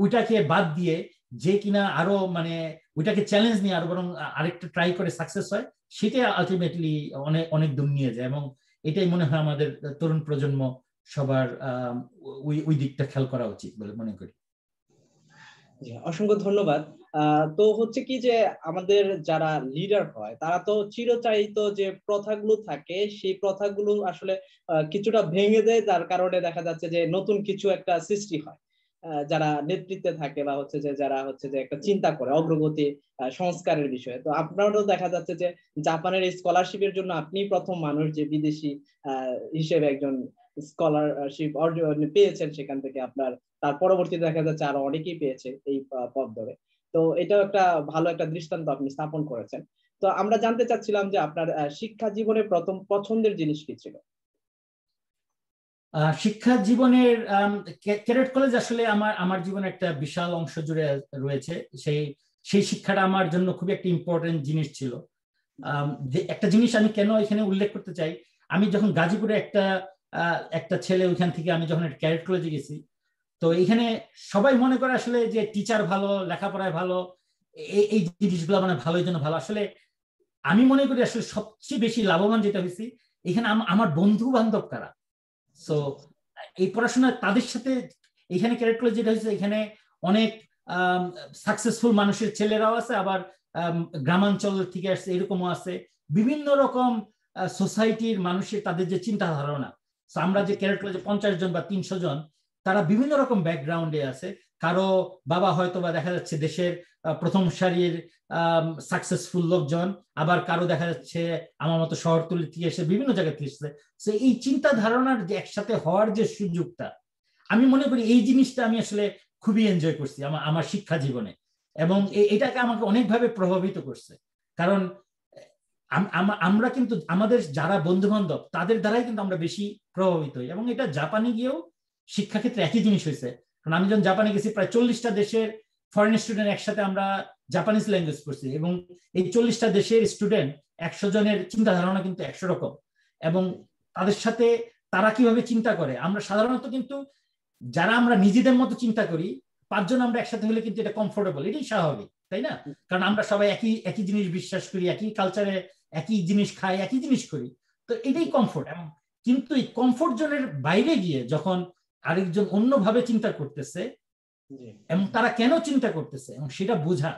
ওইটাকে বাদ দিয়ে যে কিনা আরো মানে ওইটাকে চ্যালেঞ্জ নিয়ে আরো বরং আরেকটা ট্রাই করে সাকসেস হয়, সেটা আলটিমেটলি অনেক অনেক দূর নিয়ে যায়। এবং এটাই মনে হয় আমাদের তরুণ প্রজন্ম সবার ওই দিকটা খেয়াল করা উচিত বলে মনে করি। অসংখ্য ধন্যবাদ। তো হচ্ছে কি যে আমাদের যারা লিডার হয় তারা তো চিরচারিত যে প্রথাগুলো থাকে সেই প্রথাগুলো আসলে কিছুটা ভেঙে দেয়, যার কারণে দেখা যাচ্ছে যে নতুন কিছু একটা সৃষ্টি হয়। যারা নেতৃত্বে থাকে বা হচ্ছে যে যারা হচ্ছে যে একটা চিন্তা করে অগ্রগতি সংস্কারের বিষয়ে, তো আপনারও দেখা যাচ্ছে যে জাপানের এই স্কলারশিপের জন্য আপনি প্রথম মানুষ যে বিদেশি হিসেবে একজন স্কলারশিপ অর্জন পেয়েছেন সেখান থেকে। আপনার তার পরবর্তীতে দেখা যাচ্ছে আরো অনেকেই পেয়েছে এই পদ ধরে। তো এটাও একটা ভালো একটা দৃষ্টান্ত আপনি স্থাপন করেছেন। তো আমরা জানতে চাচ্ছিলাম যে আপনার শিক্ষা জীবনে প্রথম পছন্দের জিনিস কি ছিল? শিক্ষা জীবনের ক্যাডেট কলেজ আসলে আমার জীবনে একটা বিশাল অংশ জুড়ে রয়েছে। সেই শিক্ষাটা আমার জন্য খুবই একটা ইম্পর্টেন্ট জিনিস ছিল। একটা জিনিস আমি কেন এখানে উল্লেখ করতে চাই, আমি যখন গাজীপুরে একটা ছেলে, ওইখান থেকে আমি যখন ক্যাডেট কলেজে গেছি, তো এখানে সবাই মনে করে আসলে যে টিচার ভালো, লেখাপড়ায় ভালো, এই জিনিসগুলো মানে ভালোই জন্য ভালো। আসলে আমি মনে করি আসলে সবচেয়ে বেশি লাভবান যেটা হয়েছি এখানে আমার বন্ধু বান্ধব কারা। সো এই পড়াশোনা তাদের সাথে এখানে ক্যাডেট কলেজ যেটা হয়েছে, এখানে অনেক সাকসেসফুল মানুষের ছেলেরাও আছে, আবার গ্রামাঞ্চল থেকে আসছে এরকমও আছে, বিভিন্ন রকম সোসাইটির মানুষের তাদের যে চিন্তা ধারণা। আমরা যে ক্যাডেট কলেজে 50 জন বা 300 জন, তারা বিভিন্ন রকম ব্যাকগ্রাউন্ডে আছে। কারো বাবা হয়তো বা দেখা যাচ্ছে দেশের প্রথম সারির সাকসেসফুল লোকজন, আবার কারো দেখা যাচ্ছে আমার মতো শহরতলি থেকে এসে বিভিন্ন জায়গা থেকে এসেছে। এই চিন্তা ধারণার যে একসাথে হওয়ার যে সুযোগটা, আমি মনে করি এই জিনিসটা আমি আসলে খুবই এনজয় করছি আমার শিক্ষা জীবনে, এবং এটাকে আমাকে অনেকভাবে প্রভাবিত করছে। কারণ আমরা কিন্তু আমাদের যারা বন্ধু বান্ধব তাদের দ্বারাই কিন্তু আমরা বেশি প্রভাবিত হই। এবং এটা জাপানে গিয়েও শিক্ষাক্ষেত্রে একই জিনিস হয়েছে। কারণ আমি যখন জাপানে গেছি, প্রায় 40টা দেশের ফরেন স্টুডেন্ট একসাথে আমরা জাপানিজ ল্যাঙ্গুয়েজ পড়ছি, এবং এই 40টা দেশের স্টুডেন্ট 100 জনের চিন্তা ধারণা কিন্তু 100 রকম। এবং তাদের সাথে তারা কিভাবে চিন্তা করে, আমরা সাধারণত কিন্তু যারা আমরা নিজেদের মতো চিন্তা করি 5 জন আমরা একসাথে হলে কিন্তু এটা কমফোর্টেবল, এটাই স্বাভাবিক, তাই না? কারণ আমরা সবাই একই জিনিস বিশ্বাস করি, একই কালচারে একই জিনিস খাই, একই জিনিস করি, তো এটাই কমফোর্ট। এবং কিন্তু এই কমফোর্ট জোনের বাইরে গিয়ে যখন আরেকজন অন্যভাবে চিন্তা করতেছে এবং তারা কেন চিন্তা করতেছে এবং সেটা বোঝা,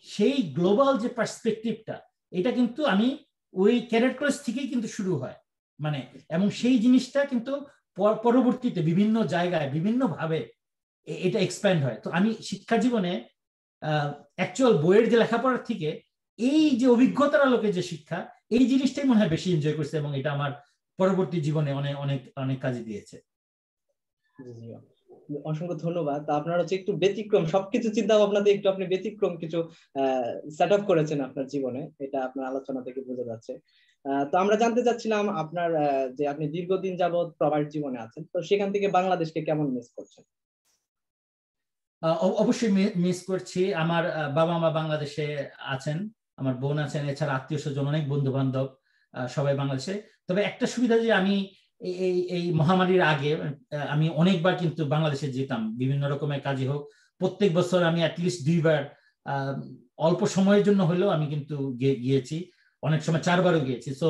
সেই গ্লোবাল যে পার্সপেক্টিভটা, এটা কিন্তু আমি ওই ক্যাডেট কলেজ থেকেই কিন্তু শুরু হয় মানে। এবং সেই জিনিসটা কিন্তু পরবর্তীতে বিভিন্ন জায়গায় বিভিন্ন ভাবে এটা এক্সপ্যান্ড হয়। তো আমি শিক্ষা জীবনে অ্যাকচুয়াল বইয়ের যে লেখাপড়ার থেকে এই যে অভিজ্ঞতার আলোকে যে শিক্ষা, এই জিনিসটাই মনে হয় বেশি এনজয় করছে, এবং এটা আমার পরবর্তী জীবনে অনেক অনেক অনেক কাজে দিয়েছে। অসংখ্য ধন্যবাদ। আপনার হচ্ছে একটু ব্যতিক্রম, সবকিছু চিন্তা ভাবনাতে একটু আপনি ব্যতিক্রম কিছু সেট আপ করেছেন আপনার জীবনে, এটা আপনার আলোচনা থেকে বোঝা যাচ্ছে। তো আমরা জানতে চাচ্ছিলাম আপনার যে আপনি দীর্ঘদিন যাবৎ প্রবাস জীবনে আছেন, তো সেখান থেকে বাংলাদেশকে কেমন মিস করছেন? অবশ্যই মিস করছি। আমার বাবা মা বাংলাদেশে আছেন, আমার বোন আছেন, এছাড়া আত্মীয় স্বজন অনেক বন্ধু বান্ধব সবাই বাংলাদেশে। তবে একটা সুবিধা যে আমি এই মহামারীর আগে আমি অনেকবার কিন্তু বাংলাদেশে যেতাম বিভিন্ন রকমের কাজে হোক। প্রত্যেক বছর আমি অ্যাটলিস্ট 2বার অল্প সময়ের জন্য হলেও আমি কিন্তু গিয়েছি, অনেক সময় 4বারও গিয়েছি। সো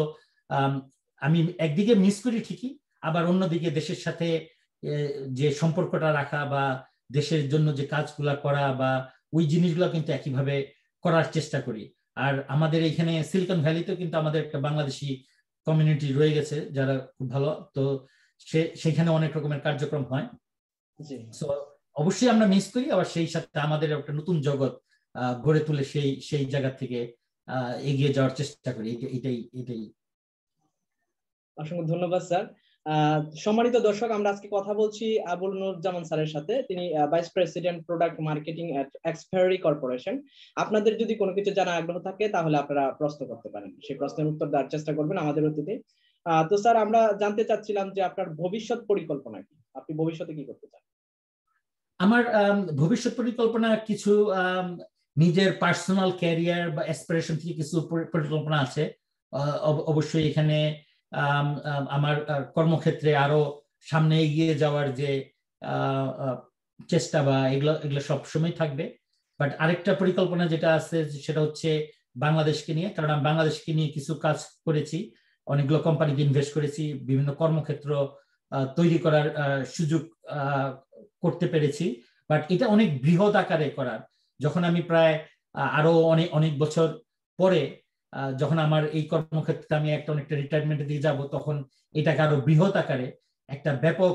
আমি একদিকে মিস করি ঠিকই, আবার অন্যদিকে দেশের সাথে যে সম্পর্কটা রাখা বা দেশের জন্য যে কাজগুলা করা বা ওই জিনিসগুলো কিন্তু একইভাবে করার চেষ্টা করি। আর আমাদের এখানে সিলিকন ভ্যালিতেও কিন্তু আমাদের একটা বাংলাদেশি কমিউনিটি রয়ে গেছে যারা খুব ভালো, তো সেখানে অনেক রকমের কার্যক্রম হয়। সো অবশ্যই আমরা মিস করি, আবার সেই সাথে আমাদের একটা নতুন জগৎ গড়ে তুলে সেই জায়গা থেকে এগিয়ে যাওয়ার চেষ্টা করি। এটাই। অসংখ্য ধন্যবাদ স্যার। সম্মানিত দর্শক, আমরা আজকে কথা বলছি আবুল নূর জামান স্যারের সাথে। তিনি ভাইস প্রেসিডেন্ট প্রোডাক্ট মার্কেটিং এট এক্সপেরি কর্পোরেশন। আপনাদের যদি কোনো কিছু জানার আগ্রহ থাকে তাহলে আপনারা প্রশ্ন করতে পারেন, সেই প্রশ্নের উত্তর দেওয়ার চেষ্টা করবেন আমাদের অতিথি। তো স্যার, আমরা জানতে চাচ্ছিলাম যে আপনার ভবিষ্যৎ পরিকল্পনা কি, আপনি ভবিষ্যতে কি করতে চান? আমার ভবিষ্যৎ পরিকল্পনা কিছু নিজের পার্সোনাল ক্যারিয়ার বা অ্যাসপিরেশন থেকে কিছু পরিকল্পনা আছে। অবশ্যই এখানে আমার কর্মক্ষেত্রে আরো সামনে এগিয়ে যাওয়ার যে চেষ্টা বা এগুলো সবসময় থাকবে। বাট আরেকটা পরিকল্পনা যেটা আছে সেটা হচ্ছে বাংলাদেশকে নিয়ে, কারণ আমি বাংলাদেশকে নিয়ে কিছু কাজ করেছি, অনেকগুলো কোম্পানিতে ইনভেস্ট করেছি, বিভিন্ন কর্মক্ষেত্র তৈরি করার সুযোগ করতে পেরেছি। বাট এটা অনেক বৃহৎ আকারে করার, যখন আমি প্রায় আরো অনেক বছর পরে যখন আমার এই কর্মক্ষেত্রে আমি অনেকটা রিটায়ারমেন্টের দিকে যাব, তখন এটাকে আরো বৃহৎ আকারে একটা ব্যাপক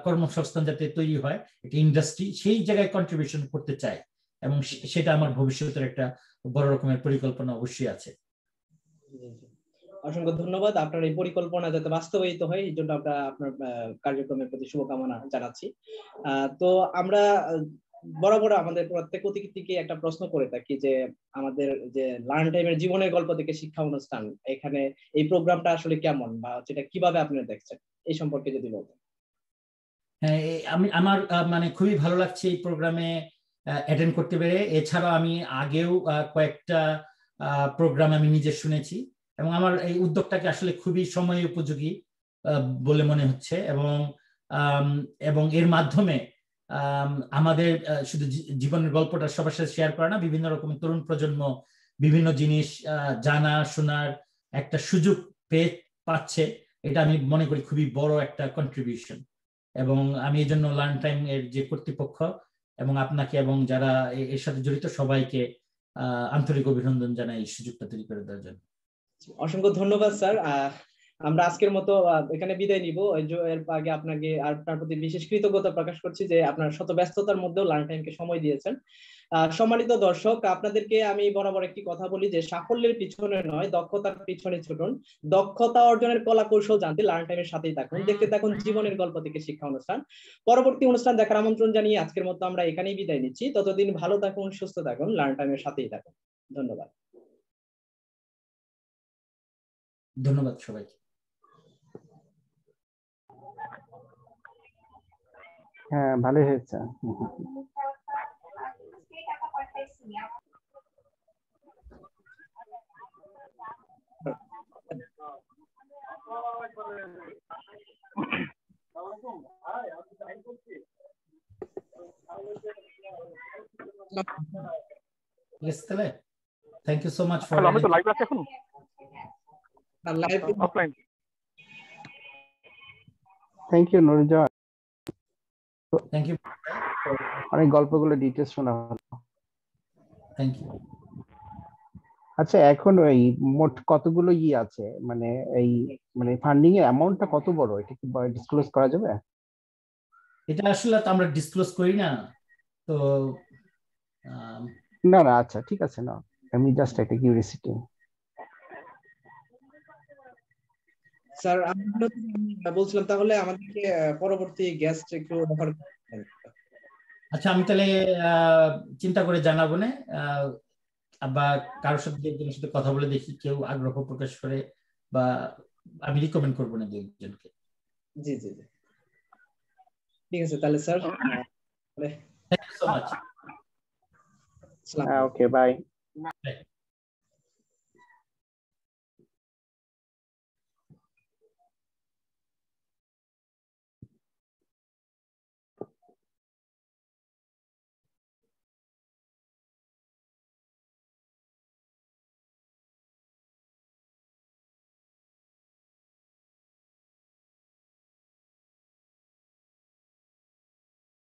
কর্মসংস্থান যাতে তৈরি হয়, একটা ইন্ডাস্ট্রি, সেই জায়গায় কন্ট্রিবিউশন করতে চাই, এবং সেটা আমার ভবিষ্যতের একটা বড় রকমের পরিকল্পনা অবশ্যই আছে। অসংখ্য ধন্যবাদ। আপনার এই পরিকল্পনা যাতে বাস্তবায়িত হয় এই জন্য আমরা আপনার কার্যক্রমের প্রতি শুভকামনা জানাচ্ছি। তো আমরা বরাবর আমাদের প্রত্যেক অতিথিকে একটা প্রশ্ন করে থাকি যে আমাদের যে লার্ন টাইমের জীবনের গল্প থেকে শিক্ষা অনুষ্ঠান, এখানে এই প্রোগ্রামটা আসলে কেমন বা সেটা কিভাবে আপনারা দেখছেন, এই সম্পর্কে যদি বলতেন। হ্যাঁ, আমার মানে খুবই ভালো লাগছে এই প্রোগ্রামে অ্যাটেন্ড করতে পেরে। এছাড়া আমি আগেও কয়েকটা প্রোগ্রাম আমি নিজে শুনেছি, এবং আমার এই উদ্যোগটাকে আসলে খুবই সময় উপযোগী বলে মনে হচ্ছে, এবং এর মাধ্যমে আমাদের শুধু জীবনের গল্পটা সবার সাথে শেয়ার করা না, বিভিন্ন রকমের তরুণ প্রজন্ম বিভিন্ন জিনিস জানা শোনার একটা সুযোগ পাচ্ছে। এটা আমি মনে করি খুবই বড় একটা কন্ট্রিবিউশন, এবং আমি এই জন্য লার্ন টাইম এর যে কর্তৃপক্ষ এবং আপনাকে এবং যারা এর সাথে জড়িত সবাইকে আন্তরিক অভিনন্দন জানাই এই সুযোগটা তৈরি করে দেওয়ার জন্য। অসংখ্য ধন্যবাদ স্যার। আমরা আজকের মতো এখানে বিদায় নিব। এর আগে আপনাকে আর আপনার প্রতি বিশেষ কৃতজ্ঞতা প্রকাশ করছি যে আপনার শত ব্যস্ততার মধ্যেও লার্ন টাইমকে সময় দিয়েছেন। সম্মানিত দর্শক, আপনাদেরকে আমি বরাবর একটি কথা বলি যে সাফল্যের পিছনে নয়, দক্ষতার পিছনে ছুটুন। দক্ষতা অর্জনের কলা কৌশল জানতে লার্ন টাইমের সাথেই থাকুন। দেখতে থাকুন জীবনের গল্প থেকে শিক্ষা অনুষ্ঠান। পরবর্তী অনুষ্ঠান দেখার আমন্ত্রণ জানিয়ে আজকের মতো আমরা এখানেই বিদায় নিচ্ছি। ততদিন ভালো থাকুন, সুস্থ থাকুন, লার্ন টাইমের সাথেই থাকুন। ধন্যবাদ। ধন্যবাদ সবাইকে। হ্যাঁ, ভালোই হয়েছে। Thank you so much for আমি তো লাইভ আছে এখন offline. Thank you Nuruzzaman, thank you, অনেক গল্পগুলো ডিটেইলস শোনা হলো। Thank you. আচ্ছা, এখন ওই মোট কতগুলো আছে, মানে এই মানে ফান্ডিং এর অ্যামাউন্টটা কত বড়, এটা কি ডিসক্লোজ করা যাবে? এটা আসলে তো আমরা ডিসক্লোজ করি না, তো না না, আচ্ছা ঠিক আছে, না আমি জাস্ট একটা কিউরিওসিটি। স্যার, আমি বলছিলাম তাহলে আমাদেরকে পরবর্তী গেস্ট একটু রেফার করবেন। আচ্ছা, আমি তাহলে চিন্তা করে জানাবো না, বা কারোর সাথে একজনের সাথে কথা বলে দেখি কেউ আগ্রহ প্রকাশ করে, বা আমি রিকমেন্ড করবো না একজনকে। জি জি জি, ঠিক আছে তাহলে sir. Thank you so much. Okay, by.